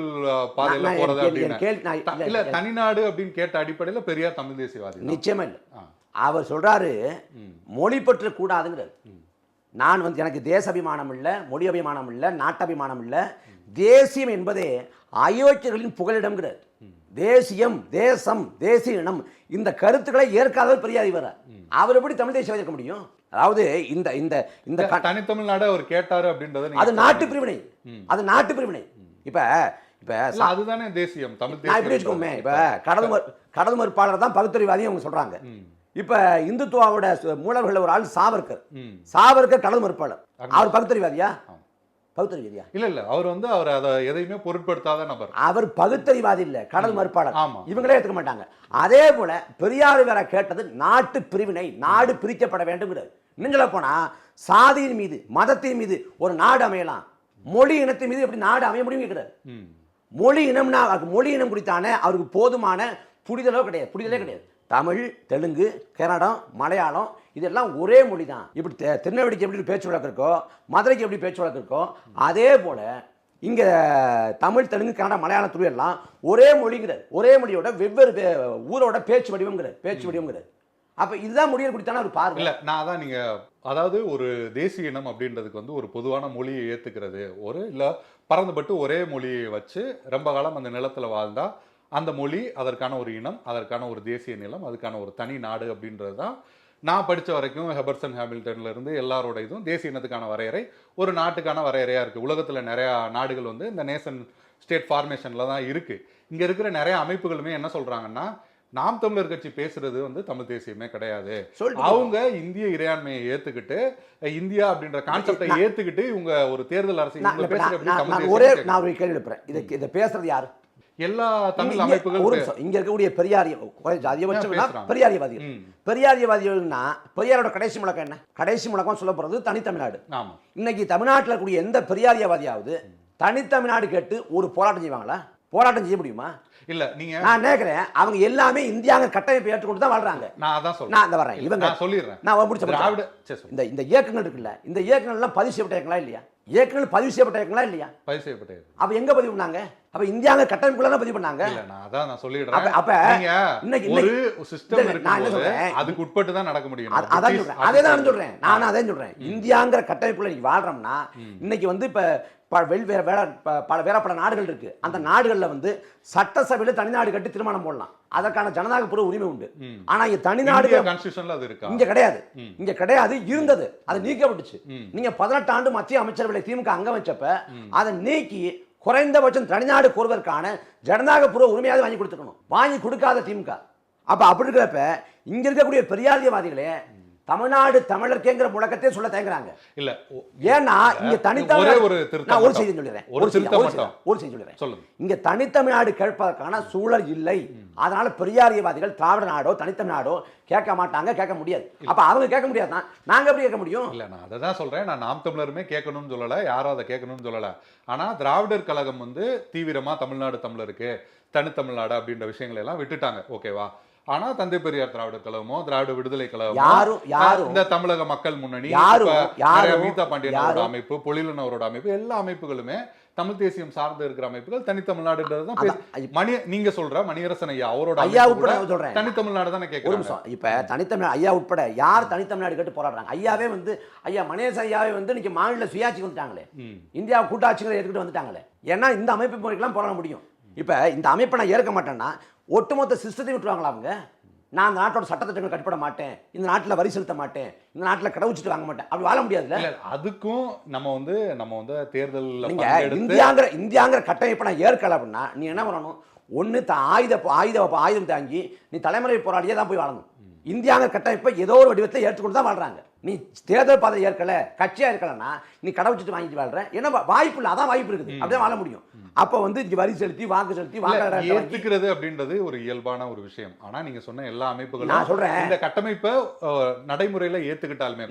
பாதையில போறது அப்படின்னு. இல்ல, தனிநாடு அப்படின்னு கேட்ட அடிப்படையில பெரியார் தமிழ் தேசியவாதி நிச்சயமா இல்ல. அவர் சொல்றாரு மொழி பற்று கூடாதுங்கிறார். நான் வந்து எனக்கு தேச அபிமானம் இல்லை, மொழி அபிமானம் இல்லை, நாட்டபிமானம் இல்லை. தேசியம் என்பதே அயோக்கியர்களின் புகலிடம்ங்கிறார். தேசியம், தேசம், தேசிய இனம், இந்த கருத்துக்களை ஏற்காதவர் பெரியார். வர அவர் எப்படி தமிழ் தேசியவாதி இருக்க முடியும்? அதாவது இந்த இந்த இந்த தனித்தமிழ்நாடு அவர் கேட்டாரு அப்படின்றது அது நாட்டு பிரிவினை. அது நாட்டு பிரிவினை. இப்ப அதுதானே தேசியம். தமிழ் நான் இப்படி வச்சுக்கோமே, இப்ப கடல் மறுப்பாளர் தான் பகுத்தறிவாதி அவங்க சொல்றாங்க. இப்ப இந்துத்துவாவோட மூலவர்கள் ஒரு ஆள் சாவர்கர் கடல் மறுப்பாளர். அவர் பகுத்தறிவாதியா? பகுத்தறிவாதியா? இல்ல, அவர் வந்து அவர் அதை எதையுமே பொருட்படுத்தாத நபர். அவர் பகுத்தறிவாதி இல்ல, கடல் மறுப்பாளர். இவங்களே ஏத்துக்க மாட்டாங்க. அதே போல பெரியார் வேற கேட்டது நாட்டு பிரிவினை, நாடு பிரிக்கப்பட வேண்டும். இன்னும் சொல்ல போனா சாதியின் மீது, மதத்தின் மீது ஒரு நாடு அமையலாம், மொழி இனத்தின் மீது எப்படி நாடு அமைய முடியும் கேட்கிறார். மொழி இனம்னா மொழி இனம் குறித்தான அவருக்கு போதுமான புரிதலே கிடையாது. தமிழ், தெலுங்கு, கன்னடம், மலையாளம் இதெல்லாம் ஒரே மொழி தான். இப்படி திருநெல்வேலிக்கு எப்படி பேச்சு வழக்கு இருக்கோ, மதுரைக்கு எப்படி பேச்சு வழக்கு இருக்கோ, அதே போல இங்க தமிழ், தெலுங்கு, கன்னடம், மலையாளம் துறையெல்லாம் ஒரே மொழிங்கிறது. ஒரே மொழியோட வெவ்வேறு ஊரோட பேச்சு வடிவங்கிறது. அப்ப இதுதான் மொழியை குறித்தான ஒரு பார்வை. இல்ல, நான் தான் நீங்க அதாவது ஒரு தேசிய இனம் அப்படின்றதுக்கு வந்து ஒரு பொதுவான மொழியை ஏத்துக்கிறது, ஒரு இல்ல பறந்துபட்டு ஒரே மொழியை வச்சு ரொம்ப காலம் அந்த நிலத்துல வாழ்ந்தா அந்த மொழி, அதற்கான ஒரு இனம், அதற்கான ஒரு தேசிய நிலம், அதுக்கான ஒரு தனி நாடு அப்படின்றது தான் நான் படித்த வரைக்கும் ஹெபர்சன் ஹாமில்டன்ல இருந்து எல்லாரோட இதுவும் தேசிய இனத்துக்கான வரையறை ஒரு நாட்டுக்கான வரையறையா இருக்கு. உலகத்துல நிறைய நாடுகள் வந்து இந்த நேஷன் ஸ்டேட் ஃபார்மேஷன்ல தான் இருக்கு. இங்க இருக்கிற நிறைய அமைப்புகளுமே என்ன சொல்றாங்கன்னா, நாம் தமிழர் கட்சி பேசுறது வந்து தமிழ் தேசியமே கிடையாது. அவங்க இந்திய இறையாண்மையை ஏத்துக்கிட்டு, இந்தியா அப்படின்ற கான்செப்டை ஏத்துக்கிட்டு இவங்க ஒரு தேர்தல் அரசு நான் ஒரு கேள்வி எழுப்புறேன். இதை பேசுறது யாரு? எல்லா தமிழ் அமைப்புகளும் இங்க இருக்கக்கூடிய பெரியாரியவாதிகள்னா பெரியாரோட கடைசி முழக்கம் என்ன? கடைசி முழக்கம் சொல்ல போறது தனித்தமிழ்நாடு. இன்னைக்கு தமிழ்நாட்டில் இருக்கக்கூடிய எந்த பெரியாரியவாதியாவது தனித்தமிழ்நாடு கேட்டு ஒரு போராட்டம் செய்வாங்களா? போராட்டம் செய்ய முடியுமா? இல்ல, நீங்க நான் நினைக்கிறேன் அவங்க எல்லாமே இந்தியாங்க கட்டமைப்பை ஏற்றுக்கொண்டு தான் வாழ்றாங்க. நான் அதான் சொல்றேன். நான் அந்த வரேன், இவங்க சொல்லிடுறேன். நான் முடிச்ச இந்த இயக்கங்கள் இருக்குல்ல, இந்த இயக்கங்கள் எல்லாம் பதிவு செய்யப்பட்ட இயக்கங்களா இல்லையா? இயக்கங்கள் பதிவு செய்யப்பட்ட இயக்கங்களா இல்லையா? பதிவு செய்யப்பட்ட. அப்ப எங்க பதிவு பண்ணாங்க? அப்ப இந்தியாங்க கட்டமைப்புல தான் பதிவு பண்ணாங்க. இல்ல, நான் அதான் நான் சொல்லிடுறேன். அப்ப நீங்க ஒரு சிஸ்டம் இருக்கும்போது அதுக்கு உட்பட்டு தான் நடக்க முடியும். அதான் சொல்றேன். அதே தான் சொல்றேன். நான் அதான் சொல்றேன். இந்தியாங்கிற கட்டமைப்புல நீங்க வாழ்றோம்னா இன்னைக்கு வந்து இப்ப பல நாடுகள் இருக்கு. அந்த நாடுகள்ல வந்து சட்டசபையில தனிநாடு கட்டி திருமணம் போடலாம். அதற்கான ஜனநாயகபூர்வ உரிமை உண்டு. ஆனா இங்க தனிநாடு இங்க கிடையாது. இருந்தது, அது நீக்கப்பட்டுச்சு. நீங்க 18 ஆண்டு மத்திய அமைச்சரவை திமுக அங்கம் வச்சப்ப அதை நீக்கி குறைந்தபட்சம் தனிநாடு கோருவதற்கான ஜனநாயகபூர்வ உரிமையாவது வாங்கி கொடுத்துக்கணும். வாங்கி கொடுக்காத திமுக. அப்ப அப்படி இருக்கிறப்ப இங்க இருக்கக்கூடிய பெரியாரியவாதிகளே தமிழ்நாடு தமிழர்க்கேங்கிற முழக்கத்தை சொல்ல தயங்குறாங்க. இல்ல ஏன்னா இங்க ஒரே தனித்தமிழ் ஒரு திருத்தம் நான் ஒரு மட்டும். செய்தி சொல்லிடுறேன். ஒரு திருத்தம் ஒரு செய்தி சொல்லிடுறேன். சொல்லுங்க. இங்க தனித்தமிழ்நாடு கேட்பதற்கான சூழல் இல்லை. அதனால பெரியாரியவாதிகள் திராவிட நாடோ தனித்தமிழ்நாடோ கேட்க மாட்டாங்க, கேட்க முடியாது. அப்ப அவங்க கேட்க முடியாது, நாங்க எப்படி கேட்க முடியும்? இல்ல நான் அதை தான் சொல்றேன். நான் நாம் தமிழருமே கேட்கணும்னு சொல்லல, யாரும் அதை கேட்கணும்னு சொல்லல. ஆனா திராவிடர் கழகம் வந்து தீவிரமா தமிழ்நாடு தமிழருக்கு தனித்தமிழ்நாடு அப்படின்ற விஷயங்களை எல்லாம் விட்டுட்டாங்க. ஓகேவா? ஆனா தந்தை பெரியார் திராவிடர் கழகமோ திராவிட விடுதலை கழகமோ இந்த தமிழக மக்கள் முன்னணி, மீதா பாண்டியனோட அமைப்பு, பொழிலன் அவரோட அமைப்பு, எல்லா அமைப்புகளுமே தமிழ் தேசியம் சார்ந்து இருக்கிற அமைப்புகள் தனித்தமிழ்நாடுன்றதுதான் நீங்க சொல்ற மணியரசன் ஐயா அவரோட ஐயா உட்பட சொல்றேன். தனித்தமிழ்நாடு தானே கேட்கறாங்க. இப்ப தனித்தமிழ் ஐயா உட்பட யார் தனித்தமிழ்நாடு கேட்டு போராடுறாங்க? ஐயாவே வந்து ஐயா மணியரசன் ஐயாவே வந்து இன்னைக்கு மாநில சுயாட்சிக்கு வந்துட்டாங்களே, இந்தியா கூட்டாட்சிகளை ஏற்றுக்கிட்டு வந்துட்டாங்களே. ஏன்னா இந்த அமைப்பு முறைக்கெல்லாம் போராட முடியும். இப்ப இந்த அமைப்பை நான் ஏற்க மாட்டேன்னா ஒட்டுமொத்த சிஸ்டத்தை விட்டுருவாங்களா அவங்க? நான் அந்த நாட்டோட சட்டத்திட்டங்கள் கட்டுப்பட மாட்டேன், இந்த நாட்டில் வரி செலுத்த மாட்டேன், இந்த நாட்டில் கடவுச்சிட்டு வாங்க மாட்டேன், அப்படி வாழ முடியாதுல்ல. அதுக்கும் நம்ம வந்து தேர்தல் இந்தியாங்கிற கட்டமைப்பை நான் ஏற்கல அப்படின்னா நீ என்ன பண்ணணும்? ஒன்று ஆயுதம் தாங்கி நீ தலைமுறை போராடியே தான் போய் வாழணும். இந்தியாங்கிற கட்டமைப்பை ஏதோ ஒரு வடிவத்தை ஏற்றுக்கொண்டு தான் வாழ்றாங்க. நீ தேர்தல் பாதை ஏற்கல, கட்சியா இருக்கலன்னா நீ கடவுச்சிட்டு வாங்கிட்டு வாழ்ற. ஏன்னா வாய்ப்பு இல்லை, அதான் வாய்ப்பு இருக்குது, அப்படியே வாழ முடியும். அப்ப வந்து இங்க வரி செலுத்தி வாக்கு செலுத்தி ஏத்துக்கிறது அப்படின்றது ஒரு இயல்பான ஒரு விஷயம். ஆனா நீங்க சொன்ன எல்லா அமைப்புகளும் நான் சொல்றேன் இந்த கட்டமைப்பை நடைமுறையில ஏத்துக்கிட்டாலுமே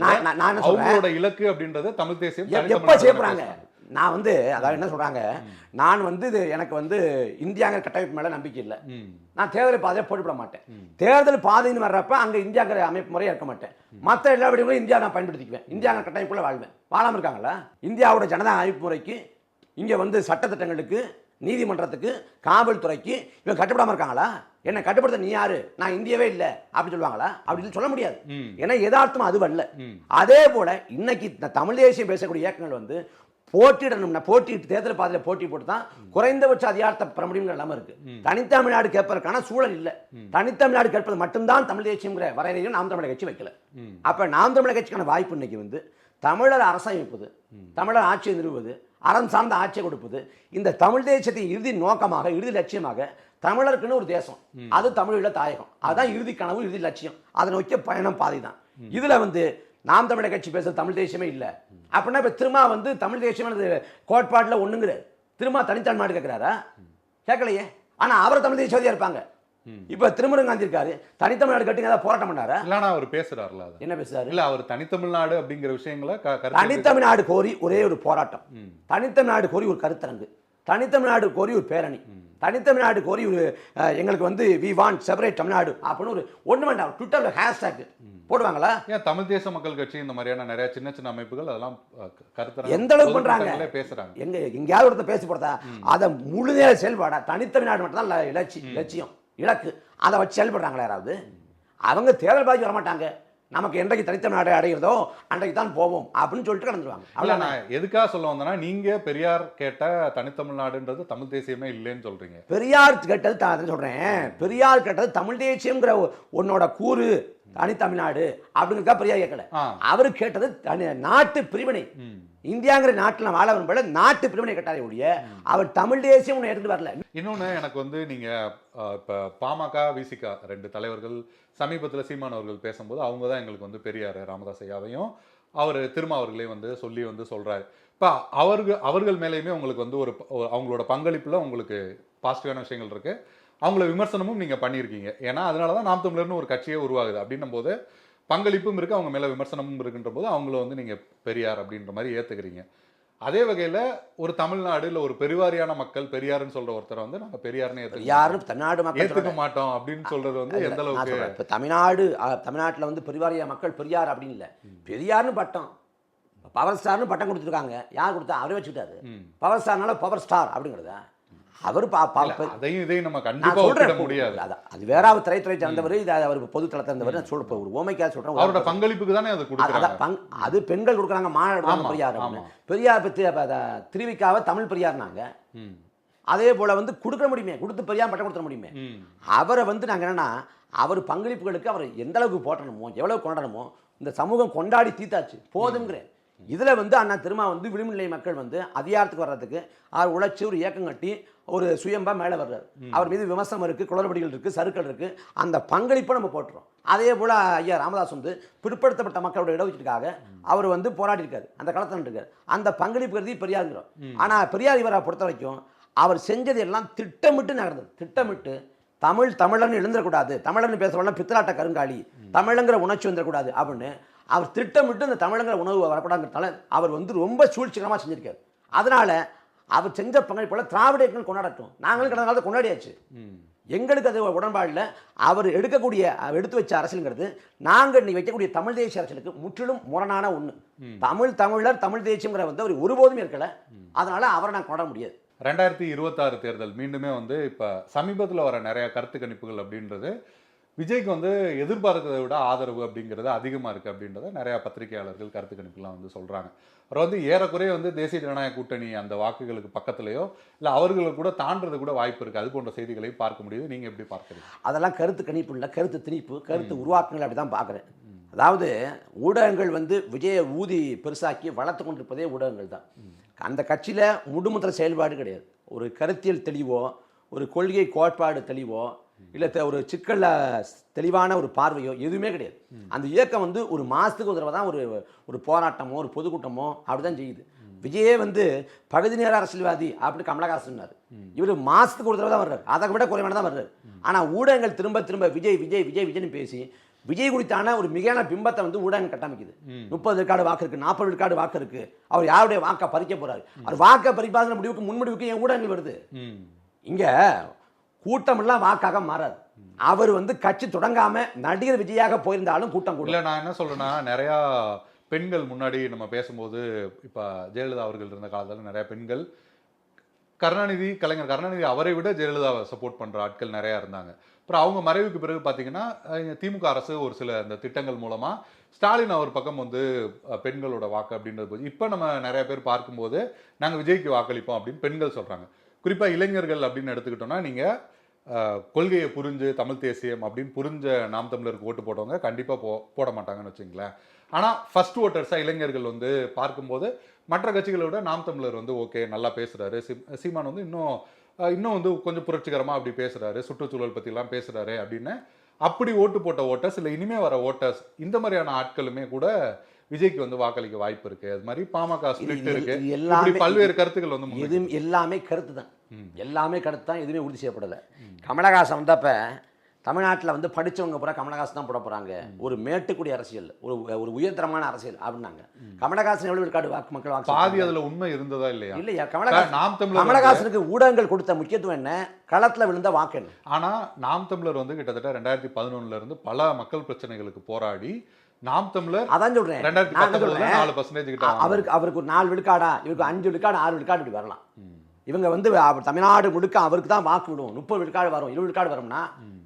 அவங்களோட இலக்கு அப்படின்றது தமிழ் தேசியம் எப்ப செய்யப்படுறாங்க. நான் வந்து அதாவது என்ன சொல்றாங்க, நான் வந்து எனக்கு வந்து இந்தியாங்கிற கட்டமைப்பு மேல நம்பிக்கை இல்லை, நான் தேர்தல் பாதையை போட்டுவிட மாட்டேன். தேர்தல் பாதைன்னு வர்றப்ப அங்க இந்தியாங்கிற அமைப்பு முறையை இருக்க மாட்டேன். மற்ற எல்லா விடங்களும் இந்தியா நான் பயன்படுத்திக்குவேன், இந்தியாங்கிற கட்டமைப்புக்குள்ள வாழ்வேன். வாழாம இருக்காங்களா? இந்தியாவோட ஜனநாயக அமைப்பு முறைக்கு, இங்க வந்து சட்டத்திட்டங்களுக்கு, நீதிமன்றத்துக்கு, காவல்துறைக்கு இவங்க கட்டுப்படாம இருக்காங்களா? என்ன கட்டுப்படுத்த நீ யாரு, நான் இந்தியாவே இல்லை அப்படி சொல்லுவாங்களா? அப்படின்னு சொல்ல முடியாது. ஏன்னா யதார்த்தம் அது வரல. அதே போல இன்னைக்கு தமிழ் தேசியம் பேசக்கூடிய இயக்கங்கள் வந்து போட்டியிடணும்னா போட்டிட்டு தேர்தல் பாதையில் போட்டி போட்டு தான் குறைந்தபட்ச அதிகாரத்தை பெற முடியுங்கிற இல்லாம இருக்கு. தனித்தமிழ்நாடு கேட்பதற்கான சூழல் இல்லை. தனித்தமிழ்நாடு கேட்பது மட்டும்தான் தமிழ் தேசியங்கிற வரையறையும் நாம் தமிழக கட்சி வைக்கல. அப்ப நாம் தமிழக கட்சிக்கான வாய்ப்பு இன்னைக்கு வந்து தமிழர் அரசமைப்பது, தமிழர் ஆட்சியை நிறுவுவது, அறம் சார்ந்த ஆட்சியை கொடுப்பது, இந்த தமிழ் தேசத்தின் இறுதி நோக்கமாக, இறுதி லட்சியமாக தமிழருக்குன்னு ஒரு தேசம், அது தமிழீழ தாயகம், அதுதான் இறுதி கனவு, இறுதி லட்சியம், அதை நோக்கிய பயணம் பாதை தான். இதுல வந்து நாம் தமிழக கட்சி பேசுறது தமிழ் தேசியமே இல்லை அப்படின்னா இப்ப திரும்ப வந்து தமிழ் தேசியம் கோட்பாட்டில் ஒண்ணுங்கிற திரும்ப தனித்தமிழ்நாடு கேட்கிறாரா? கேட்கலையே. ஆனா அவர் தமிழ் தேசியவாதியா இருப்பாங்க. இப்ப திருமுருகன் காந்தி இருக்காரு, தனித்தமிழ்நாடு கட்டுங்க ஏதாவது போராட்டம் பண்ணாரா? இல்லனா அவர் பேசுறாருல, என்ன பேசுறாரு? இல்ல அவர் தனித்தமிழ்நாடு அப்படிங்கிற விஷயங்களை தனித்தமிழ்நாடு கோரி ஒரே ஒரு போராட்டம், தனித்தமிழ்நாடு கோரி ஒரு கருத்தரங்கு, தனித்தமிழ்நாடு கோரி ஒரு பேரணி, தனித்தமிழ்நாடு கோரி ஒரு எங்களுக்கு வந்து வி வாண்ட் செப்பரேட் தமிழ்நாடு அப்படின்னு ஒரு ஒண்ணு வேண்டாம் ட்விட்டர்ல ஹேஷ்டேக் போடுவாங்களா? ஏன் தமிழ் தேச மக்கள் கட்சி இந்த மாதிரியான நிறைய சின்ன சின்ன அமைப்புகள் அதெல்லாம் கருத்தரங்கு எந்த அளவுக்கு பண்றாங்க? பேசுறாங்க. எங்கேயாவது ஒருத்தர் பேசி போடுறதா அதை முழுநேர செயல்பாடா தனித்தமிழ்நாடு மட்டும் தான் லட்சியம் இலக்கு, அதை வச்சு செயல்படுறாங்களா யாராவது? அவங்க தேர்தல் பாதி வரமாட்டாங்க, நமக்கு என்றைக்கு தனித்தமிழ்நாடு அடைகிறதோ அன்றைக்கு தான் போவோம் அப்படின்னு சொல்லிட்டு கடந்துருவாங்க. அவ்வளோ நான் எதுக்காக சொல்ல வந்தேன்னா, நீங்க பெரியார் கேட்ட தனித்தமிழ்நாடுன்றது தமிழ் தேசியமே இல்லைன்னு சொல்றீங்க. பெரியார் கேட்டது சொல்றேன், பெரியார் கேட்டது தமிழ் தேசியம்ங்கிற உன்னோட கூறு தனித்தமிழ்நாடு அப்படிங்கிறதா பெரியார் கேட்கல. அவரு கேட்டது நாட்டு பிரிவினை, இந்தியாங்கிற நாட்டில் வாழ விரும்பல, நாட்டு பிரிவினை கேட்டாரே ஒழிய அவர் தமிழ் தேசியம் ஒன்று எடுத்துட்டு வரல. இன்னொன்று எனக்கு வந்து நீங்க இப்போ பாமக விசிகா ரெண்டு தலைவர்கள் சமீபத்தில் சீமான் அவர்கள் பேசும்போது அவங்க தான் எங்களுக்கு வந்து பெரியார் ராமதாஸ் ஐயாவையும் அவர் திருமாவர்களையும் வந்து சொல்றாரு. இப்போ அவர்கள் மேலேயுமே உங்களுக்கு வந்து ஒரு அவங்களோட பங்களிப்புல உங்களுக்கு பாசிட்டிவான விஷயங்கள் இருக்கு, அவங்கள விமர்சனமும் நீங்க பண்ணியிருக்கீங்க. ஏன்னா அதனாலதான் நாம் தமிழர்னு ஒரு கட்சியே உருவாகுது. அப்படின்னும் போது பங்களிப்பும் இருக்கு, அவங்க மேல விமர்சனமும் இருக்குன்ற போது அவங்கள வந்து நீங்க பெரியார் அப்படின்ற மாதிரி ஏத்துக்கிறீங்க. அதே வகையில ஒரு தமிழ்நாடு இல்ல ஒரு பெருவாரியான மக்கள் பெரியாருன்னு சொல்ற ஒருத்தரை வந்து நாங்க பெரியார்னு ஏத்துக்க மாட்டோம் அப்படின்னு சொல்றது வந்து எந்த அளவுக்கு? தமிழ்நாட்டுல வந்து பெருவாரியான மக்கள் பெரியார் அப்படின்னு இல்ல, பெரியார்னு பட்டம், பவர் ஸ்டார்னு பட்டம் கொடுத்துருக்காங்க. யார் கொடுத்தா? அவரே வச்சுக்கிட்டாரு. பவர் ஸ்டார்னால பவர் ஸ்டார் அப்படிங்கிறதா? அவர் அதையும் இதையும் நம்ம கண்டிப்பா ஒப்பிட முடியாது. அது வேற அவர் திரைத்துறை சார்ந்தவர், இது அவர் பொது தளத்தை இருந்தவர். நான் சொல்றேன், ஒரு ஓமைக்காக சொல்றேன், அவரோட பங்களிப்புக்கு தானே அது கொடுக்குறாங்க. அது பெண்கள் கொடுக்குறாங்க, மாநாடு பெரியார். பெரியார் பத்தி திருவிக்காவை தமிழ் பெரியார்னாங்க. அதே போல வந்து கொடுக்க முடியுமே, கொடுத்து பெரியார் பட்டம் கொடுத்துட முடியுமே. அவரை வந்து நாங்க என்னன்னா அவர் பங்களிப்புகளுக்கு அவர் எந்த அளவுக்கு போட்டணுமோ எவ்வளவு கொண்டாடணுமோ இந்த சமூகம் கொண்டாடி தீத்தாச்சு போதுங்கிறேன். இதில் வந்து அண்ணா திருமா வந்து விளிம்புநிலை மக்கள் வந்து அதிகாரத்துக்கு வர்றதுக்கு அவர் உழைச்சி ஒரு இயக்கம் கட்டி ஒரு சுயம்பா மேலே வர்றாரு. அவர் மீது விமர்சனம் இருக்குது, குளறுபடிகள் இருக்குது, சறுக்கள் இருக்குது. அந்த பங்களிப்பை நம்ம போட்டுறோம். அதே போல் ஐயா ராமதாஸ் வந்து பிற்படுத்தப்பட்ட மக்களோட இடஒதுக்கீட்டுக்காக அவர் வந்து போராடிருக்காரு, அந்த காலத்தில் இருக்காரு. அந்த பங்களிப்பு கருதி பெரியாருங்கிறோம். ஆனால் பெரியார் இவரை பொறுத்த வரைக்கும் அவர் செஞ்சது எல்லாம் திட்டமிட்டு நடந்தது. திட்டமிட்டு தமிழன் எழுந்துடக்கூடாது, தமிழன் பேசுகிறவங்க பித்தலாட்ட கருங்காலி, தமிழங்கிற உணர்ச்சி வந்துடக்கூடாது அப்படின்னு அவர் திட்டமிட்டு இந்த தமிழங்கிற உணவு வரக்கூடாதுங்கிறதால அவர் வந்து ரொம்ப சூழ்ச்சிகரமாக செஞ்சிருக்காரு. அதனால அவர் செஞ்ச பங்களிப்போல திராவிட இயக்கங்கள் கொண்டாடட்டும், நாங்களும் கடந்த காலத்தை கொண்டாடியாச்சு. எங்களுக்கு அது உடன்பாடு இல்லை. அவர் எடுத்து வச்ச அரசியலுங்கிறது நாங்கள் இன்னைக்கு வைக்கக்கூடிய தமிழ் தேசிய அரசியலுக்கு முற்றிலும் முரணான ஒன்று. தமிழர் தமிழ் தேசியங்கிற வந்து அவர் ஒருபோதும் இருக்கலை. அதனால அவரை நான் கொண்டாட முடியாது. 2026 தேர்தல் மீண்டுமே வந்து இப்போ சமீபத்தில் வர நிறைய கருத்து கணிப்புகள் அப்படின்றது விஜய்க்கு வந்து எதிர்பார்க்கிறதை விட ஆதரவு அப்படிங்கிறது அதிகமாக இருக்குது அப்படின்றத நிறையா பத்திரிகையாளர்கள் கருத்து கணிப்புலாம் வந்து சொல்கிறாங்க. அவர் வந்து ஏறக்குறைய வந்து தேசிய ஜனநாயக கூட்டணி அந்த வாக்குகளுக்கு பக்கத்துலையோ இல்லை அவர்களுக்கு கூட தாண்டது கூட வாய்ப்பு இருக்குது. அது போன்ற செய்திகளை பார்க்க முடியுது. நீங்கள் எப்படி பார்க்குறீங்க? அதெல்லாம் கருத்து கணிப்பு இல்லை, கருத்து திணிப்பு, கருத்து உருவாக்கங்கள் அப்படி தான் பார்க்குறேன். அதாவது ஊடகங்கள் வந்து விஜயை ஊதி பெருசாக்கி வளர்த்து கொண்டிருப்பதே ஊடகங்கள் தான். அந்த கட்சியில் முடுமுத்திர செயல்பாடு கிடையாது. ஒரு கருத்தியல் தெளிவோ, ஒரு கொள்கை கோட்பாடு தெளிவோ, இல்லை ஒரு சிக்கலில் தெளிவான ஒரு பார்வையோ எதுவுமே கிடையாது. அந்த இயக்கம் வந்து ஒரு மாதத்துக்கு ஒரு தடவை தான் ஒரு போராட்டமோ ஒரு பொதுக்கூட்டமோ அப்படி தான் செய்யுது. விஜயே வந்து பகுதி நேர அரசியல்வாதி அப்படின்னு கமலஹாசன் சொன்னார். இவர் மாதத்துக்கு ஒரு தடவை தான் வர்றாரு, அதை விட குறைவான தான் வர்றாரு. ஆனால் ஊடகங்கள் திரும்ப திரும்ப விஜய் விஜய் விஜய் விஜய்னு பேசி விஜய் குறித்தான ஒரு மிகையான பிம்பத்தை வந்து ஊடகம் கட்டமைக்குது. 30 விழுக்காடு வாக்கு இருக்கு, 40 விழுக்காடு வாக்கு இருக்கு, அவர் யாருடைய வாக்கை பறிக்க போறாரு, அவர் வாக்கை பறிப்பாத முடிவுக்கு முன்முடிவுக்கு என் ஊடகங்கள் வருது. இங்க கூட்டமெல்லாம் வாக்காக மாறாது. அவர் வந்து கட்சி தொடங்காம நடிகர் விஜயாக போயிருந்தாலும் கூட்டம் கூட. நான் என்ன சொல்றேன்னா, நிறையா பெண்கள் முன்னாடி நம்ம பேசும்போது இப்போ ஜெயலலிதா அவர்கள் இருந்த காலத்தில் நிறைய பெண்கள் கலைஞர் கருணாநிதி அவரை விட ஜெயலலிதாவை சப்போர்ட் பண்ணுற ஆட்கள் நிறையா இருந்தாங்க. அப்புறம் அவங்க மறைவுக்கு பிறகு பார்த்தீங்கன்னா திமுக அரசு ஒரு சில இந்த திட்டங்கள் மூலமாக ஸ்டாலின் அவர் பக்கம் வந்து பெண்களோட வாக்கு அப்படின்றது போது இப்போ நம்ம நிறைய பேர் பார்க்கும்போது நாங்கள் விஜய்க்கு வாக்களிப்போம் அப்படின்னு பெண்கள் சொல்கிறாங்க. குறிப்பாக இளைஞர்கள் அப்படின்னு எடுத்துக்கிட்டோம்னா நீங்கள் கொள்கையை புரிஞ்சு தமிழ் தேசியம் அப்படின்னு புரிஞ்ச நாம் தமிழருக்கு ஓட்டு போட்டவங்க கண்டிப்பாக போட மாட்டாங்கன்னு வச்சுங்களேன். ஆனால் ஃபர்ஸ்ட் ஓட்டர்ஸாக இளைஞர்கள் வந்து பார்க்கும்போது மற்ற கட்சிகளை விட நாம் தமிழர் வந்து ஓகே நல்லா பேசுகிறாரு, சீமான் வந்து இன்னும் வந்து கொஞ்சம் புரட்சிகரமாக அப்படி பேசுகிறாரு, சுற்றுச்சூழல் பற்றிலாம் பேசுகிறாரு அப்படின்னு அப்படி ஓட்டு போட்ட ஓட்டர்ஸ் இல்லை இனிமேல் வர ஓட்டர்ஸ் இந்த மாதிரியான ஆட்களுமே கூட விஜய்க்கு வந்து வாக்களிக்க வாய்ப்பு இருக்கு. அது மாதிரி பாமக ஸ்பிளிட் இருக்கு, இப்படி பல்வேறு கருத்துக்கள் வந்து எதுவும் எல்லாமே கருத்து தான், எல்லாமே கருத்து தான், எதுவுமே உறுதி செய்யப்படலை. கமலஹாசன் வந்தப்ப தமிழ்நாட்டில் வந்து படித்தவங்க பூரா கமலஹாசன் தான் போட போகிறாங்க, ஒரு மேட்டுக்குடி அரசியல், ஒரு உயர்தரமான அரசியல் அப்படின்னாங்க. கமலஹாசன் எவ்வளவு விழுக்காடு மக்கள் வாக்கு பாதி அதில் உண்மை இருந்ததா இல்லையா? இல்லையா? கமலஹாசனுக்கு ஊடகங்கள் கொடுத்த முக்கியத்துவம் என்ன, களத்தில் விழுந்த வாக்கு என்ன? ஆனால் நாம் தமிழர் வந்து கிட்டத்தட்ட 2011 இருந்து பல மக்கள் பிரச்சனைகளுக்கு போராடி நாம் தமிழர் அதான் சொல்றேன், 4% கிட்ட அவருக்கு ஒரு 4 விழுக்காடா, இவருக்கு 5 விழுக்காடு 6 விழுக்காடு இப்படி வரலாம். இவங்க வந்து தமிழ்நாடு முழுக்க அவருக்கு தான் வாக்கு விடுவோம், 30 விழுக்காடு வரும், 20 விழுக்காடு வரும்னா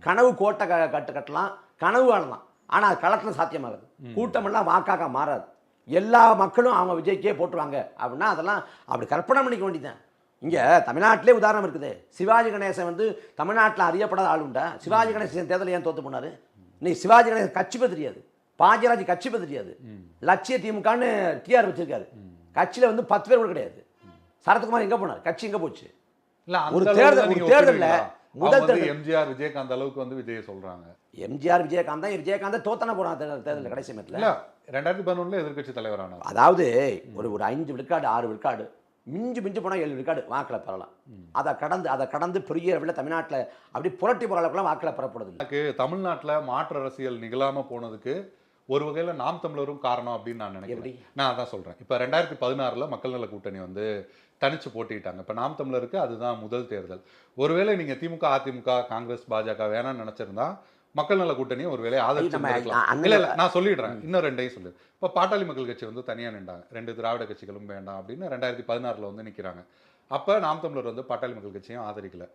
கனவு கோட்டை கட்டலாம், கனவு ஆடலாம். ஆனால் களத்தில் சாத்தியமாகுது, கூட்டமெல்லாம் வாக்காக மாறாது. எல்லா மக்களும் அவங்க விஜய்க்கே போட்டுருவாங்க அப்படின்னா அதெல்லாம் அப்படி கற்பனை பண்ணிக்க வேண்டியதான். இங்கே தமிழ்நாட்டிலே உதாரணம் இருக்குது. சிவாஜி கணேசன் வந்து தமிழ்நாட்டில் அறியப்படாத ஆள் உண்டா? சிவாஜி கணேசன் தேர்தல் ஏன் தோற்று போனார்? இன்னைக்கு சிவாஜி கணேசன் கட்சி பேர் தெரியாது, பாஜராஜ் கட்சி பேர் தெரியாது, லட்சிய திமுகன்னு டிஆர் வச்சிருக்காரு, கட்சியில் வந்து 10 பேர் கூட கிடையாது. சரத்குமார் எங்க போனார்? கட்சி எங்க போச்சு? ஒரு தேர்தல்ல முதல் தேர்தல் எம்ஜிஆர் விஜயகாந்த் அளவுக்கு வந்து விஜய் சொல்றாங்க. எம்ஜிஆர் விஜயகாந்த் தோத்தன போறான் தேர்தல் கடைசி நேரத்தில். 2011 எதிர்க்கட்சி தலைவரானார். அதாவது ஒரு 5 விழுக்காடு 6 விழுக்காடு மிஞ்சு போனால் 7 விழுக்காடு வாக்கில் பெறலாம். அதை கடந்து பெரிய அளவில் தமிழ்நாட்டில் அப்படி புரட்டி போகிற அளவுக்குலாம் வாக்கில் பெறப்படுது. எனக்கு தமிழ்நாட்டில் மாற்று அரசியல் நிகழாமல் போனதுக்கு ஒரு வகையில் நாம் தமிழரும் காரணம் அப்படின்னு நான் நினைக்கிறேன். நான் அதான் சொல்கிறேன். இப்போ 2016 மக்கள் நல கூட்டணி வந்து தனிச்சு போட்டிட்டாங்க. இப்போ நாம் தமிழருக்கு அதுதான் முதல் தேர்தல். ஒருவேளை நீங்கள் திமுக அதிமுக காங்கிரஸ் பாஜக வேணாம்னு நினச்சிருந்தா மக்கள் நல கூட்டணியை ஒருவேளை ஆதரிச்சிருக்கலாம். இல்லை நான் சொல்லிடுறேன், இன்னும் 2ஐயும் சொல்லு. இப்போ பாட்டாளி மக்கள் கட்சி வந்து தனியாக நின்றாங்க, 2 திராவிட கட்சிகளும் வேண்டாம் அப்படின்னு 2016 வந்து நிற்கிறாங்க. அப்போ நாம் தமிழர் வந்து பாட்டாளி மக்கள் கட்சியும் ஆதரிக்கல.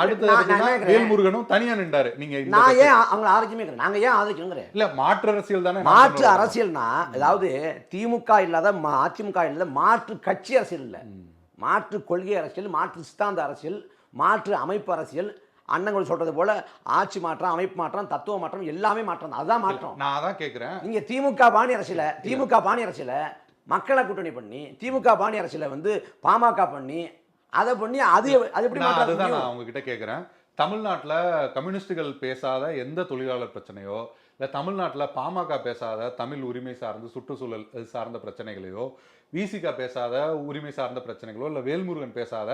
அடுத்து வேல்முருகனும் தனியா நின்றாரு. நீங்க நான் ஏன் அவங்க ஆரோக்கியமே நாங்க ஏன் ஆதரிக்கணுங்கிறேன். இல்ல மாற்று அரசியல் தானே. மாற்று அரசியல்னா அதாவது திமுக இல்லாத அதிமுக இல்லாத மாற்று கட்சி அரசியல் இல்ல, மாற்று கொள்கை அரசியல், மாற்று சித்தாந்த அரசியல், மாற்று அமைப்பு அரசியல். அண்ணங்கள் சொல்றது போல ஆட்சி மாற்றம், அமைப்பு மாற்றம், தத்துவ மாற்றம், எல்லாமே மாற்றம். அதுதான் மாற்றம். நான் அதான் கேட்கிறேன். நீங்க திமுக பாணி அரசியல மக்களை கூட்டணி பண்ணி திமுக பாணி அரசியலை வந்து பாமக பண்ணி அதை பண்ணி அது எப்படி நான் மாற்ற அதுதான் முடியும்? நான் உங்ககிட்ட கேட்குறேன். தமிழ்நாட்டில் கம்யூனிஸ்டுகள் பேசாத எந்த தொழிலாளர் பிரச்சனையோ, இல்லை தமிழ்நாட்டில் பாமக பேசாத தமிழ் உரிமை சார்ந்த சுற்றுச்சூழல் சார்ந்த பிரச்சனைகளையோ, விசிகா பேசாத உரிமை சார்ந்த பிரச்சனைகளோ, இல்லை வேல்முருகன் பேசாத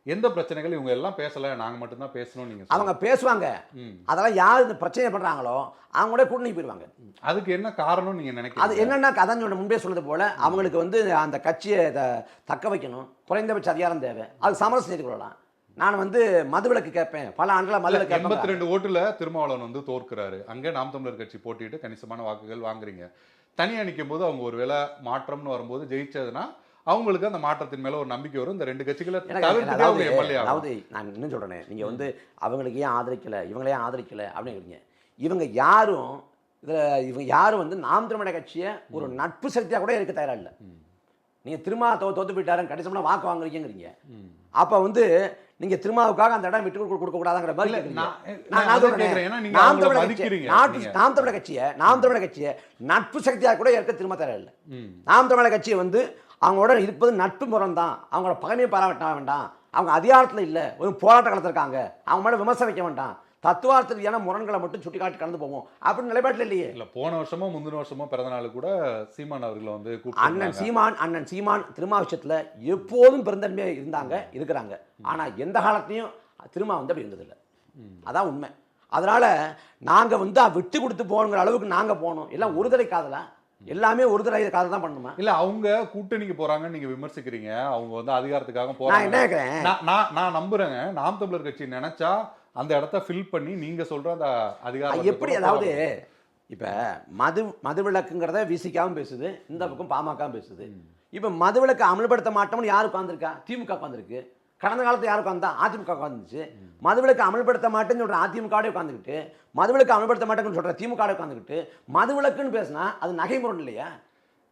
எந்த பிரச்சனைகள் இவங்க எல்லாம் பேசலை, நாங்கள் மட்டும்தான் பேசணும் நீங்கள் அவங்க பேசுவாங்க. அதெல்லாம் யார் இந்த பிரச்சனை பண்ணுறாங்களோ அவங்க கூட கூட்டணி போயிடுவாங்க. அதுக்கு என்ன காரணம் நீங்கள் அது நினைக்கிறீங்க? என்னன்னா அதான் முன்பே சொன்னது போல அவங்களுக்கு வந்து அந்த கட்சியை தக்க வைக்கணும், குறைந்தபட்ச அதிகாரம் தேவை, அது சமரசம் செய்து கொள்ளலாம். நான் வந்து மதுவிலக்கு கேட்பேன், பல ஆண்டுகளாக மதுவிலக்கு 82 ஓட்டுல திருமாவளவன் வந்து தோற்கிறாரு. அங்கே நாம் தமிழர் கட்சி போட்டிட்டு கணிசமான வாக்குகள் வாங்குறீங்க. தனியாக நிற்கும் போது அவங்க ஒரு வேளை மாற்றம்னு வரும்போது ஜெயிச்சதுன்னா அவங்களுக்கு அந்த மாற்றத்தின் மேல ஒரு நம்பிக்கை வரும். இந்த 2 கட்சிகளை தவிர்த்துட்டு அவங்க எம்எல்ஏ. அதாவது நான் இன்னும் சொல்றேன், நீங்க வந்து அவங்களுக்கு ஏன் ஆதரிக்கல, இவங்களே ஆதரிக்கல அப்படிங்கிறீங்க. இவங்க யாரும் வந்து நாம் தமிழர் கட்சியை ஒரு நட்பு சக்தியா கூட இருக்க தயாரா இல்லை. நீங்க திருமா தோத்து போயிட்டாரு கடைசியா வாக்கு வாங்குறீங்கிறீங்க. அப்ப வந்து நீங்க திருமாவுக்காக அந்த இடம் விட்டு கொடுக்க கூடாதுங்கிற மாதிரி நாம் தமிழர் கட்சியை நட்பு சக்தியாக கூட இருக்க திரும்ப தர இல்லை. நாம் தமிழர் கட்சியை வந்து அவங்களோட இருப்பது நட்பு முரண் தான், அவங்களோட பகைமையை பாராட்ட வேண்டாம், அவங்க அதிகாரத்தில் இல்லை, ஒரு போராட்ட காலத்தில் இருக்காங்க, அவங்க மேலே விமர்சனம் வைக்க வேண்டாம், தத்துவார்த்த ரீதியான முரண்களை மட்டும் சுட்டி காட்டி கலந்து போவோம் அப்படின்னு நிலைப்பாட்டில் இல்லையே. இல்லை, போன வருஷமோ முந்தின வருஷமோ பிறந்த நாள் கூட சீமான் அவர்களை வந்து அண்ணன் சீமான் திருமா விஷயத்தில் எப்போதும் பெருந்தன்மையாக இருக்கிறாங்க. ஆனால் எந்த காலத்தையும் திருமா வந்து அப்படி இருந்ததில்லை. அதான் உண்மை. அதனால நாங்கள் வந்து விட்டு கொடுத்து போகணுங்கிற அளவுக்கு நாங்கள் போகணும். எல்லாம் ஒரு தடவை காதலா, எல்லாமே ஒரு தடவை காதல் தான் பண்ணுமா? இல்ல, அவங்க கூட்டணிக்கு போறாங்கன்னு நீங்க விமர்சிக்கிறீங்க, அவங்க வந்து அதிகாரத்துக்காக போறாங்க. நான் என்ன கேட்கிறேன், நான் நம்புறேங்க, நாம் தமிழர் கட்சி நினைச்சா அந்த இடத்த ஃபில் பண்ணி நீங்க சொல்ற அந்த அதிகாரம் எப்படி? அதாவது இப்ப மதுவிலக்குங்கிறத விசிகாவும் பேசுது, இந்த பக்கம் பாமகவும் பேசுது. இப்ப மதுவிலக்கு அமல்படுத்த மாட்டோம்னு யாரு உட்கார்ந்துருக்கா? திமுக உட்கார்ந்துருக்கு. கடந்த காலத்தில் யாரும் உட்காந்தா? அதிமுக உட்காந்துச்சு. மதுவிலக்கு அமல்படுத்த மாட்டேன்னு சொல்ற அதிமுக உட்காந்துக்கிட்டு, மதுவிலக்கு அமல்படுத்த மாட்டேன்னு சொல்ற திமுக உட்காந்துக்கிட்டு மதுவிலக்குன்னு பேசினா அது நகைமுறை இல்லையா?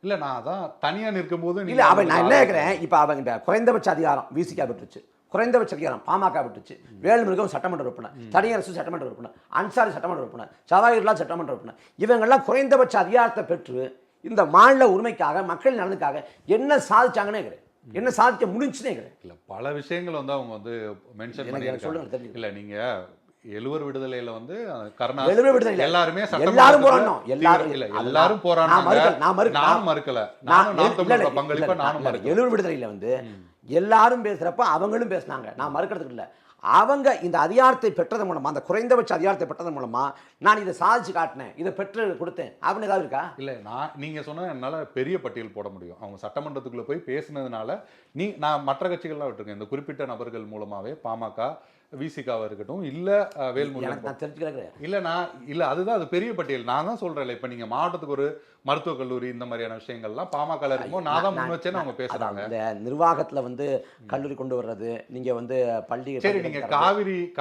இல்ல, நான் அதான் தனியா நிற்கும் போது இல்ல, நான் என்ன கேட்கிறேன், இப்ப அவங்க குறைந்தபட்ச அதிகாரம் விசிகா பெற்றுச்சு, குறைந்தபட்ச அதிகாரம் பாமக விட்டுச்சு, வேல்முருகன் சட்டமன்ற உறுப்பினர், தனியரசு சட்டமன்ற உறுப்பினர், அன்சாரி சட்டமன்ற உறுப்பினர், சவாயிர்லா சட்டமன்ற உறுப்பினர், இவங்கெல்லாம் குறைந்தபட்ச அதிகாரத்தை பெற்று இந்த மாநில உரிமைக்காக மக்கள் நலனுக்காக என்ன சாதிச்சாங்கன்னே இருக்கிறேன், என்ன சாதிக்க முடிஞ்சுனே இருக்கிறேன். இல்ல, பல விஷயங்கள் வந்து அவங்க வந்து மென்ஷன் பண்ணிருக்காங்க. இல்ல, நீங்க எழுவர் விடுதலையில வந்து எல்லாருமே எல்லாரும் போராடணும், எல்லாரும் போராடணும். நானும் மறுக்கல, நானும் பங்களிப்பா நானும் மறுக்கல. எழுவர் விடுதலையில வந்து எல்லாரும் பேசுறப்ப அவங்களும் பேசினாங்க, நான் மறுக்கிறதுக்கு இல்லை. அவங்க இந்த அதிகாரத்தை பெற்றதன் மூலமா, அந்த குறைந்தபட்ச அதிகாரத்தை பெற்றதன் மூலமா நான் இதை சாதிச்சு காட்டினேன், இதை பெற்று கொடுத்தேன் அப்படின்னு ஏதாவது இருக்கா? இல்லை, நீங்க சொன்ன என்னால் பெரிய பட்டியல் போட முடியும். அவங்க சட்டமன்றத்துக்குள்ள போய் பேசினதுனால நான் மற்ற கட்சிகள்லாம் விட்டுருக்கேன். இந்த குறிப்பிட்ட நபர்கள் மூலமாவே பாமக, விசிகாவா இருக்கட்டும், இல்ல வேல்முருகன், இல்ல அதுதான் அது பெரிய பட்டியல். நான் தான் சொல்றேன், இப்ப நீங்க மாவட்டத்துக்கு ஒரு மருத்துவக் கல்லூரி இந்த மாதிரியான விஷயங்கள்லாம் பாமக இருக்கும்போது நான் தான் முன் வச்சேன்னு அவங்க பேசுறாங்க. இந்த நிர்வாகத்துல வந்து கல்லூரி கொண்டு வர்றது, நீங்க வந்து பள்ளி, சரி, நீங்க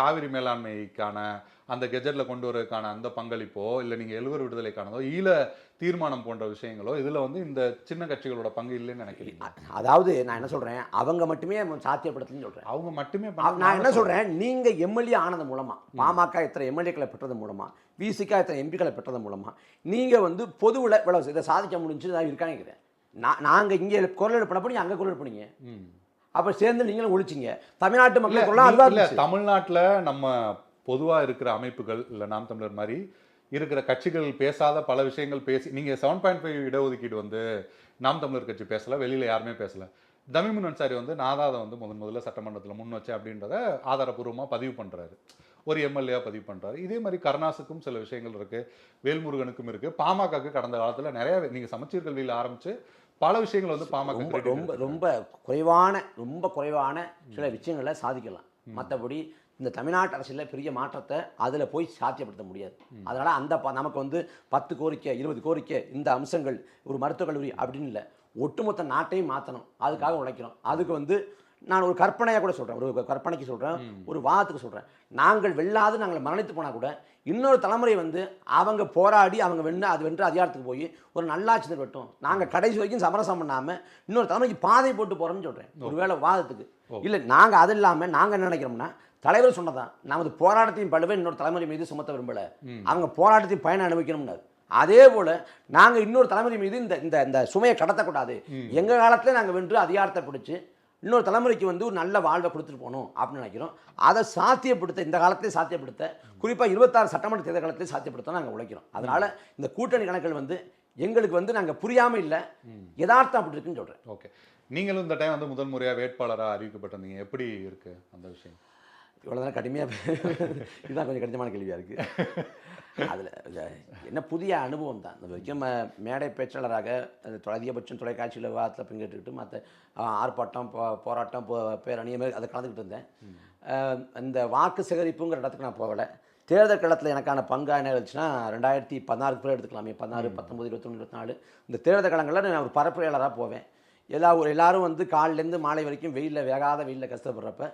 காவிரி மேலாண்மைக்கான அந்த கெஜெட்ல கொண்டு வரதுக்கான அந்த பங்களிப்போ, இல்லை நீங்க எழுவர் விடுதலைக்கானதோ, ஈழ தீர்மானம் போன்ற விஷயங்களோ, இதுல வந்து இந்த சின்ன கட்சிகளோட பங்கு இல்லைன்னு நினைக்கிறீங்க? அதாவது நான் என்ன சொல்றேன், அவங்க மட்டுமே சாத்தியப்படுத்துன்னு சொல்றேன். அவங்க மட்டுமே. நான் என்ன சொல்றேன், நீங்க எம்எல்ஏ ஆனது மூலமா, பாமக இத்தனை எம்எல்ஏக்களை பெற்றது மூலமா, விசிகா இத்தனை எம்பிக்களை பெற்றது மூலமா நீங்க வந்து பொதுவில் இவ்வளவு இதை சாதிக்க முடிஞ்சு இருக்காங்க. நாங்க இங்கே குரல் எழுப்பினப்போ நீங்க அங்க குரல் எழுப்பினீங்க, அப்ப சேர்ந்து நீங்களும் ஒழிச்சிங்க. தமிழ்நாட்டு மக்கள் தமிழ்நாட்டில் நம்ம பொதுவாக இருக்கிற அமைப்புகள் இல்லை நாம் தமிழர் மாதிரி இருக்கிற கட்சிகள் பேசாத பல விஷயங்கள் பேசி, நீங்கள் 7.5 இடஒதுக்கீடு வந்து நாம் தமிழர் கட்சி பேசலை, வெளியில் யாருமே பேசலை. தமிமுன் அன்சாரி வந்து நான் தான் அதை வந்து முதல்ல சட்டமன்றத்தில் முன் வச்சேன் அப்படின்றத ஆதாரப்பூர்வமாக பதிவு பண்ணுறாரு, ஒரு எம்எல்ஏ பதிவு பண்ணுறாரு. இதே மாதிரி கருணாசுக்கும் சில விஷயங்கள் இருக்குது, வேல்முருகனுக்கும் இருக்குது, பாமகக்கு கடந்த காலத்தில் நிறைய நீங்கள் சமச்சீர் கல்வியில் ஆரம்பித்து பல விஷயங்கள் வந்து பாமக ரொம்ப குறைவான சில விஷயங்களை சாதிக்கலாம். மற்றபடி இந்த தமிழ்நாட்டு அரசியலில் பெரிய மாற்றத்தை அதில் போய் சாத்தியப்படுத்த முடியாது. அதனால் அந்த நமக்கு வந்து 10 கோரிக்கை 20 கோரிக்கை இந்த அம்சங்கள் ஒரு மருத்துவக் கல்லூரி அப்படின்னு இல்லை, ஒட்டுமொத்த நாட்டையும் மாற்றணும், அதுக்காக உழைக்கிறோம். அதுக்கு வந்து நான் ஒரு கற்பனையாக கூட சொல்கிறேன், ஒரு கற்பனைக்கு சொல்கிறேன், ஒரு வாதத்துக்கு சொல்கிறேன். நாங்கள் வெல்லாது நாங்கள் மரணித்து போனால் கூட இன்னொரு தலைமுறை வந்து அவங்க போராடி அவங்க வென்று அதிகாரத்துக்கு போய் ஒரு நல்லாட்சி தரட்டும், நாங்கள் கடைசி வரைக்கும் சமரசம் பண்ணாமல் இன்னொரு தலைமுறைக்கு பாதை போட்டு போகிறோம்னு சொல்கிறேன், ஒருவேளை வாதத்துக்கு. இல்லை, நாங்கள் அது இல்லாமல் நாங்கள் என்ன நினைக்கிறோம்னா, தலைவர் சொன்னதான் நமது போராட்டத்தையும் பழுவை இன்னொரு தலைமுறை மீது சுமத்த விரும்பலை, அவங்க போராட்டத்தையும் பயனை அனுபவிக்கணும்னாரு. அதே போல் நாங்கள் இன்னொரு தலைமுறை மீது இந்த இந்த இந்த சுமையை கடத்தக்கூடாது, எங்கள் காலத்தில் நாங்கள் வென்று அதிகாரத்தை பிடிச்சி இன்னொரு தலைமுறைக்கு வந்து ஒரு நல்ல வாழ்வை கொடுத்துட்டு போகணும் அப்படின்னு நினைக்கிறோம். அதை சாத்தியப்படுத்த இந்த காலத்திலே சாத்தியப்படுத்த, குறிப்பாக 26 சட்டமன்ற தேர்தல் காலத்திலே சாத்தியப்படுத்த நாங்கள் உழைக்கிறோம். அதனால் இந்த கூட்டணி கணக்குகள் வந்து எங்களுக்கு வந்து நாங்கள் புரியாமல் இல்லை, யதார்த்தம் அப்படி இருக்குன்னு சொல்கிறேன். ஓகே, நீங்களும் இந்த டைம் வந்து முதல் முறையாக வேட்பாளராக அறிவிக்கப்பட்டிருந்தீங்க, எப்படி இருக்கு அந்த விஷயம்? இவ்வளோ தான் கடுமையாக இதுதான் கொஞ்சம் கடினமான கேள்வியாக இருக்குது. அதில் என்ன புதிய அனுபவம் தான். இது வரைக்கும் மேடை பேச்சாளராக அதிகபட்சம் தொலைக்காட்சியில் விவாதத்தில் பங்கேற்றுக்கிட்டு மற்ற ஆர்ப்பாட்டம் போராட்டம் பேரணி அதை கலந்துக்கிட்டு இருந்தேன். இந்த வாக்கு சேகரிப்புங்கிற இடத்துக்கு நான் போகலை. தேர்தல் களத்தில் எனக்கான பங்காக என்ன இருந்துச்சுன்னா 2016 பேர் எடுத்துக்கலாமே, 16, 19, 21, 24 இந்த தேர்தல் களங்களில் நான் ஒரு பரப்புரையாளராக போவேன். எல்லாரும் வந்து காலிலேருந்து மாலை வரைக்கும் வெயிலில் வேகாத வெயிலில் கஷ்டப்படுறப்ப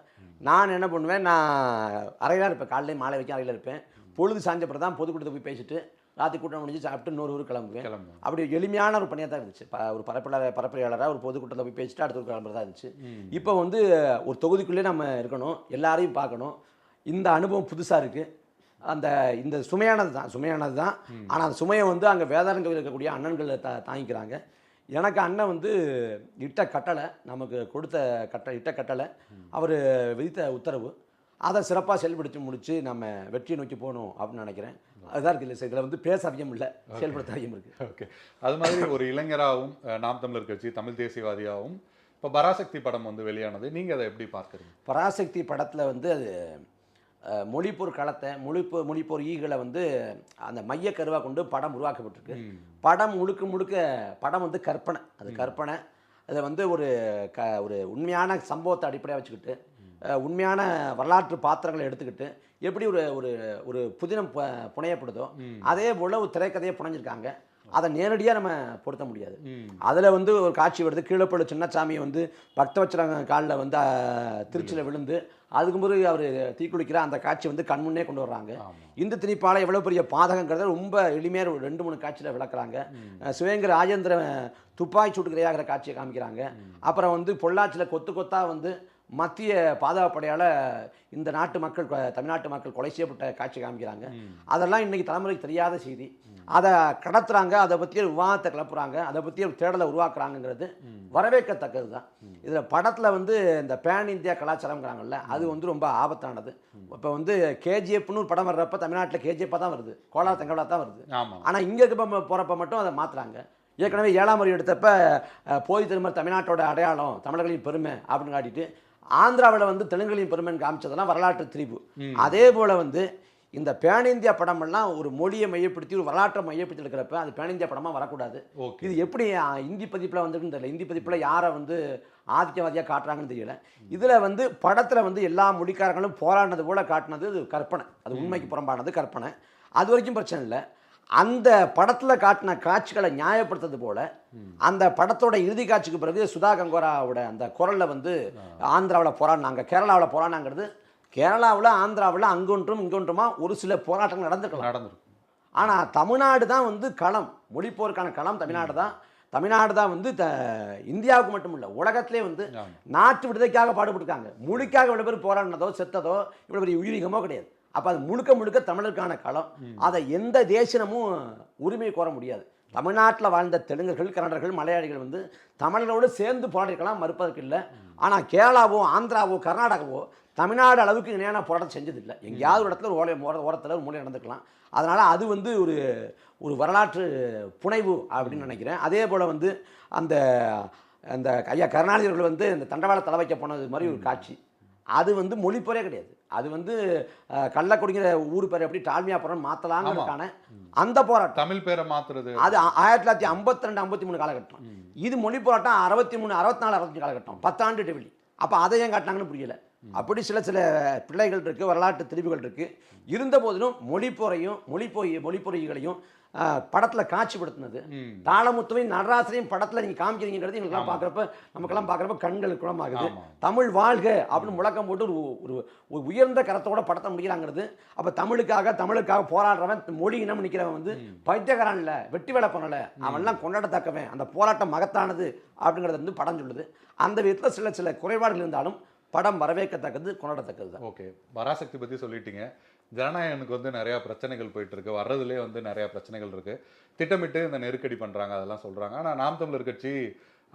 நான் என்ன பண்ணுவேன், நான் அறையில் இருப்பேன், காலையிலேயும் மாலை வரைக்கும் அறையில் இருப்பேன். பொழுது சாஞ்சப்பறம் தான் பொதுக்கூட்டத்தை போய் பேசிட்டு ராத்திரி கூட்டம் முடிஞ்சு சாப்பிட்டு இன்னொரு ஊருக்கு கிளம்புவேன். அப்படி எளிமையான ஒரு பணியாக தான் இருந்துச்சு. ஒரு பரப்புரையாளராக ஒரு பொதுக்கூட்டத்தில் போய் பேசிட்டு அடுத்த ஒரு கிளம்புறதா இருந்துச்சு. இப்போ வந்து ஒரு தொகுதிக்குள்ளே நம்ம இருக்கணும், எல்லாரையும் பார்க்கணும். இந்த அனுபவம் புதுசாக இருக்குது. இந்த சுமையானது தான். ஆனால் அந்த சுமையை வந்து அங்கே வேதாரங்கள் இருக்கக்கூடிய அண்ணன்கள் தாங்கிக்கிறாங்க. எனக்கு அண்ணன் வந்து இட்ட கட்டளை, நமக்கு கொடுத்த இட்ட கட்டளை, அவர் விதித்த உத்தரவு, அதை சிறப்பாக செயல்படுத்தி முடித்து நம்ம வெற்றியை நோக்கி போகணும் அப்படின்னு நினைக்கிறேன். அதுதான் இருக்குது. இதில் வந்து பேச அதிகம் இல்லை, செயல்படுத்த அதிகம் இருக்குது. ஓகே, அது மாதிரி ஒரு இளைஞராகவும் நாம் தமிழர் கட்சி தமிழ் தேசியவாதியாகவும் இப்போ பராசக்தி படம் வந்து வெளியானது, நீங்கள் அதை எப்படி பார்க்குறீங்க? பராசக்தி படத்தில் வந்து அது மொழிப்போர் களத்தை மொழிப்போர் ஈகளை வந்து அந்த மையக்கருவாக கொண்டு படம் உருவாக்கப்பட்டிருக்கு. படம் முழுக்க படம் வந்து கற்பனை. அது கற்பனை. அதை வந்து ஒரு உண்மையான சம்பவத்தை அடிப்படையாக வச்சுக்கிட்டு, உண்மையான வரலாற்று பாத்திரங்களை எடுத்துக்கிட்டு எப்படி ஒரு புதினம் புனையப்படுதோ அதே போல் ஒரு திரைக்கதையை புனைஞ்சிருக்காங்க. அதை நேரடியாக நம்ம பொருத்த முடியாது. அதில் வந்து ஒரு காட்சி வருது, கீழப்பள்ளு சின்னசாமி வந்து பக்தவச்சரங்க காலில் வந்து திருச்சியில் விழுந்து அதுக்கு பிறகு அவர் தீக்குளிக்கிற அந்த காட்சி வந்து கண்முன்னே கொண்டு வர்றாங்க. இந்து திணிப்பால் எவ்வளோ பெரிய பாதகங்கிறத ரொம்ப எளிமையாக ஒரு 2-3 காட்சியில் விளக்குறாங்க. சிவகங்கை ராஜேந்திர துப்பாக்கி சூட்டுக்கிறையாகிற காட்சியை காமிக்கிறாங்க. அப்புறம் வந்து பொள்ளாச்சியில் கொத்தாக வந்து மத்திய பாதுகாப்பு படையால் இந்த நாட்டு மக்கள், தமிழ்நாட்டு மக்கள் கொலை செய்யப்பட்ட காட்சி காமிக்கிறாங்க. அதெல்லாம் இன்றைக்கி தலைமுறைக்கு தெரியாத செய்தி. அதை கடத்துறாங்க, அதை பற்றி ஒரு விவாதத்தை கிளப்புறாங்க, அதை பற்றி ஒரு தேடலை உருவாக்குறாங்கிறது வரவேற்கத்தக்கது தான். இதில் படத்தில் வந்து இந்த பேன் இந்தியா கலாச்சாரங்கிறாங்கல்ல, அது வந்து ரொம்ப ஆபத்தானது. இப்போ வந்து கேஜிஎஃப்னு ஒரு படம் வர்றப்ப தமிழ்நாட்டில் கேஜிஎஃப்பாக தான் வருது, கோலார் தங்கவலா தான் வருது. ஆனால் இங்கே இருக்க போகிறப்ப மட்டும் அதை மாற்றுறாங்க. ஏற்கனவே 7ஆம் முறை எடுத்தப்ப போய் திரும்ப தமிழ்நாட்டோட அடையாளம், தமிழர்களின் பெருமை அப்படின்னு காட்டிட்டு ஆந்திராவில் வந்து தெலுங்குகளின் பெருமைன்னு காமிச்சதெல்லாம் வரலாற்று திரிவு. அதே போல் வந்து இந்த பேன் இந்தியா படமெல்லாம் ஒரு மொழியை மையப்படுத்தி ஒரு வரலாற்றை மையப்படுத்தி இருக்கிறப்ப அது பேன் இந்தியா படமாக வரக்கூடாது. இது எப்படி இந்தி பதிப்பில் வந்துருக்குன்னு தெரியல. இந்தி பதிப்பில் யாரை வந்து ஆதிக்கவாதியாக காட்டுறாங்கன்னு தெரியல. இதில் வந்து படத்தில் வந்து எல்லா மொழிக்காரங்களும் போராடினது போல் காட்டினது அது கற்பனை, அது உண்மைக்கு புறம்பானது கற்பனை. அது வரைக்கும் பிரச்சனை இல்லை. அந்த படத்தில் காட்டின காட்சிகளை நியாயப்படுத்துறது போல் அந்த படத்தோட இறுதி காட்சிக்கு பிறகு சுதா கங்கோராவோட அந்த குரலில் வந்து ஆந்திராவில் போராடினாங்க, கேரளாவில் போராடினாங்கிறது, கேரளாவில் ஆந்திராவில் அங்கொன்றும் இங்கொன்றுமா ஒரு சில போராட்டங்கள் நடந்திருக்கும். ஆனால் தமிழ்நாடு தான் வந்து களம், மொழிப்போருக்கான களம் தமிழ்நாடு தான் வந்து இந்தியாவுக்கு மட்டும் இல்லை உலகத்திலே வந்து நாட்டு விடுதலைக்காக பாடுபட்டுருக்காங்க. மொழிக்காக இவ்வளோ பேர் போராடினதோ செத்ததோ இவ்வளோ பெரிய உயிரிகமோ கிடையாது. அப்போ அது முழுக்க தமிழருக்கான களம். அதை எந்த தேசமும் உரிமை கோர முடியாது. தமிழ்நாட்டில் வாழ்ந்த தெலுங்கர்கள், கன்னடர்கள், மலையாளிகள் வந்து தமிழர்களோடு சேர்ந்து போராடிக்கலாம், மறுப்பதற்கு இல்லை. ஆனால் கேரளாவோ ஆந்திராவோ கர்நாடகாவோ தமிழ்நாடு அளவுக்கு இணையான போராட்டம் செஞ்சதில்லை. எங்கேயாவது ஒரு இடத்துல ஒரு ஓரத்தில் ஒரு மூலை நடந்துக்கலாம். அதனால் அது வந்து ஒரு வரலாற்று புனைவு அப்படின்னு நினைக்கிறேன். அதே போல் வந்து அந்த ஐயா கருணாநிதிகள் வந்து இந்த தண்டவாள தலை வைக்க போனது மாதிரி ஒரு காட்சி, அது வந்து மொழிப்போரே கிடையாது. அது வந்து கள்ளக்குடிங்கிற ஊர் பேரை எப்படி டால்மியா போகிறோம் மாற்றலாங்கிறதுக்கான அந்த போராட்டம், தமிழ் பேரை மாற்றுறது, அது 1952-53 காலகட்டம். இது மொழி போராட்டம் 63, 64, 65 காலகட்டம், 10 ஆண்டு இடைவெளி. அப்போ அதை ஏன் காட்டினாங்கன்னு புரியல. அப்படி சில பிள்ளைகள் இருக்குது, வரலாற்று திரிவுகள் இருக்குது. இருந்த போதிலும் மொழிப்பொறிகளையும் படத்தில் காட்சிப்படுத்தினது, தாளமுத்துவையும் நடராசனையும் படத்தில் நீங்கள் காமிக்கிறீங்கிறது எங்களுக்கெல்லாம் பார்க்குறப்ப கண்கள் குளமாகுது. தமிழ் வாழ்க அப்படின்னு முழக்கம் போட்டு ஒரு உயர்ந்த கரத்தோட படத்தை முடிக்கிறாங்கிறது. அப்போ தமிழுக்காக போராடுறவன், மொழி இனம் நிற்கிறவன் வந்து பைத்தியக்காரன் இல்லை, வெட்டி வேலை பண்ணலை, அவன்லாம் கொண்டாடத்தக்கவன், அந்த போராட்டம் மகத்தானது அப்படிங்கிறது வந்து படம் சொல்லுது. அந்த விதத்தில் சில குறைபாடுகள் இருந்தாலும் படம் வரவேற்கத்தக்கது, கொண்டாடத்தக்கது தான். ஓகே, பராசக்தி பற்றி சொல்லிட்டீங்க. ஜனநாயகனுக்கு வந்து நிறையா பிரச்சனைகள் போயிட்டு இருக்கு, வர்றதுலேயே வந்து நிறையா பிரச்சனைகள் இருக்கு. திட்டமிட்டு இந்த நெருக்கடி பண்ணுறாங்க, அதெல்லாம் சொல்கிறாங்க. ஆனால் நாம் தமிழர் கட்சி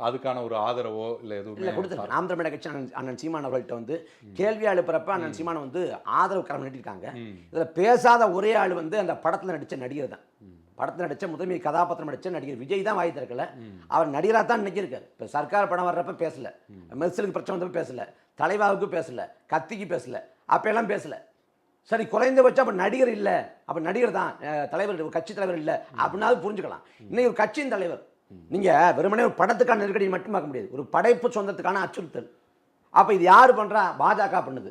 அதுக்கான ஒரு ஆதரவோ இல்லை எதுவுமே கொடுத்துருக்காங்க. நாம் தமிழர் கட்சி அண்ணன் சீமான் அவர்கள்ட்ட வந்து கேள்வி எழுப்புறப்ப அண்ணன் சீமான் வந்து ஆதரவு கரம் நீட்டிருக்காங்க. இதில் பேசாத ஒரே ஆள் வந்து அந்த படத்தில் நடித்த நடிகர் தான். படத்தில் நடித்த முதன்மை கதாபாத்திரம் நடித்த நடிகர் விஜய் தான் வாய் திறக்கல. அவர் நடிகராக தான் இன்னைக்கு இருக்கார். இப்போ சர்க்கார் படம் வர்றப்ப பேசல, மெர்சலுக்கு பிரச்சனை வந்தப்ப பேசல, தலைவாவுக்கு பேசல, கத்திக்கு பேசல, அப்பெல்லாம் பேசல. சரி, குறைந்தபட்சம் அப்போ நடிகர் இல்லை, அப்போ நடிகர் தான் தலைவர், கட்சி தலைவர் இல்லை அப்படின்னாவது புரிஞ்சுக்கலாம். இன்னைக்கு ஒரு கட்சியின் தலைவர். நீங்கள் வெறுமனே ஒரு படத்துக்கான நெருக்கடியை மட்டும் பார்க்க முடியாது, ஒரு படைப்பு சொந்தத்துக்கான அச்சுறுத்தல். அப்போ இது யார் பண்ணுறா? பாஜக பண்ணுது.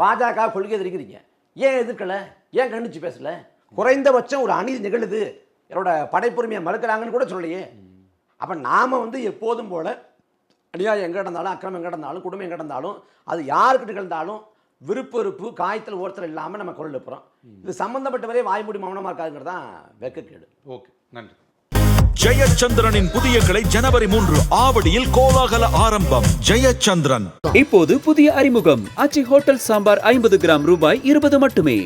பாஜக கொள்கை எதிர்க்கிறீங்க, ஏன் எதிர்க்கலை? ஏன் கண்டிச்சு பேசல? குறைந்தபட்சம் ஒரு அநீதி நிகழுது, என்னோட படைப்புரிமையை மறுக்கிறாங்கன்னு கூட சொல்லலையே. அப்போ நாம் வந்து எப்போதும் போல அநியாயம் எங்கே நடந்தாலும், அக்கிரமம் எங்கே நடந்தாலும், குடும்பம் எங்கே நடந்தாலும், அது யாருக்கு நிகழ்ந்தாலும் விருப்பு காய்ச்சல் ஒருத்தர் இல்லாமல் நம்ம குரல் எழுப்புறோம். இது சம்பந்தப்பட்டவரே வாய்மூடி மௌனமாக இருக்காதுங்கிறது தான் வெட்கக்கேடு. ஓகே, நன்றி. ஜெயச்சந்திரனின் புதிய கிளை ஜனவரி 3 ஆவடியில் கோலாகல ஆரம்பம். ஜெயச்சந்திரன். இப்போது புதிய அறிமுகம் ஆச்சி ஹோட்டல் சாம்பார் 50 கிராம் ரூபாய் 20 மட்டுமே.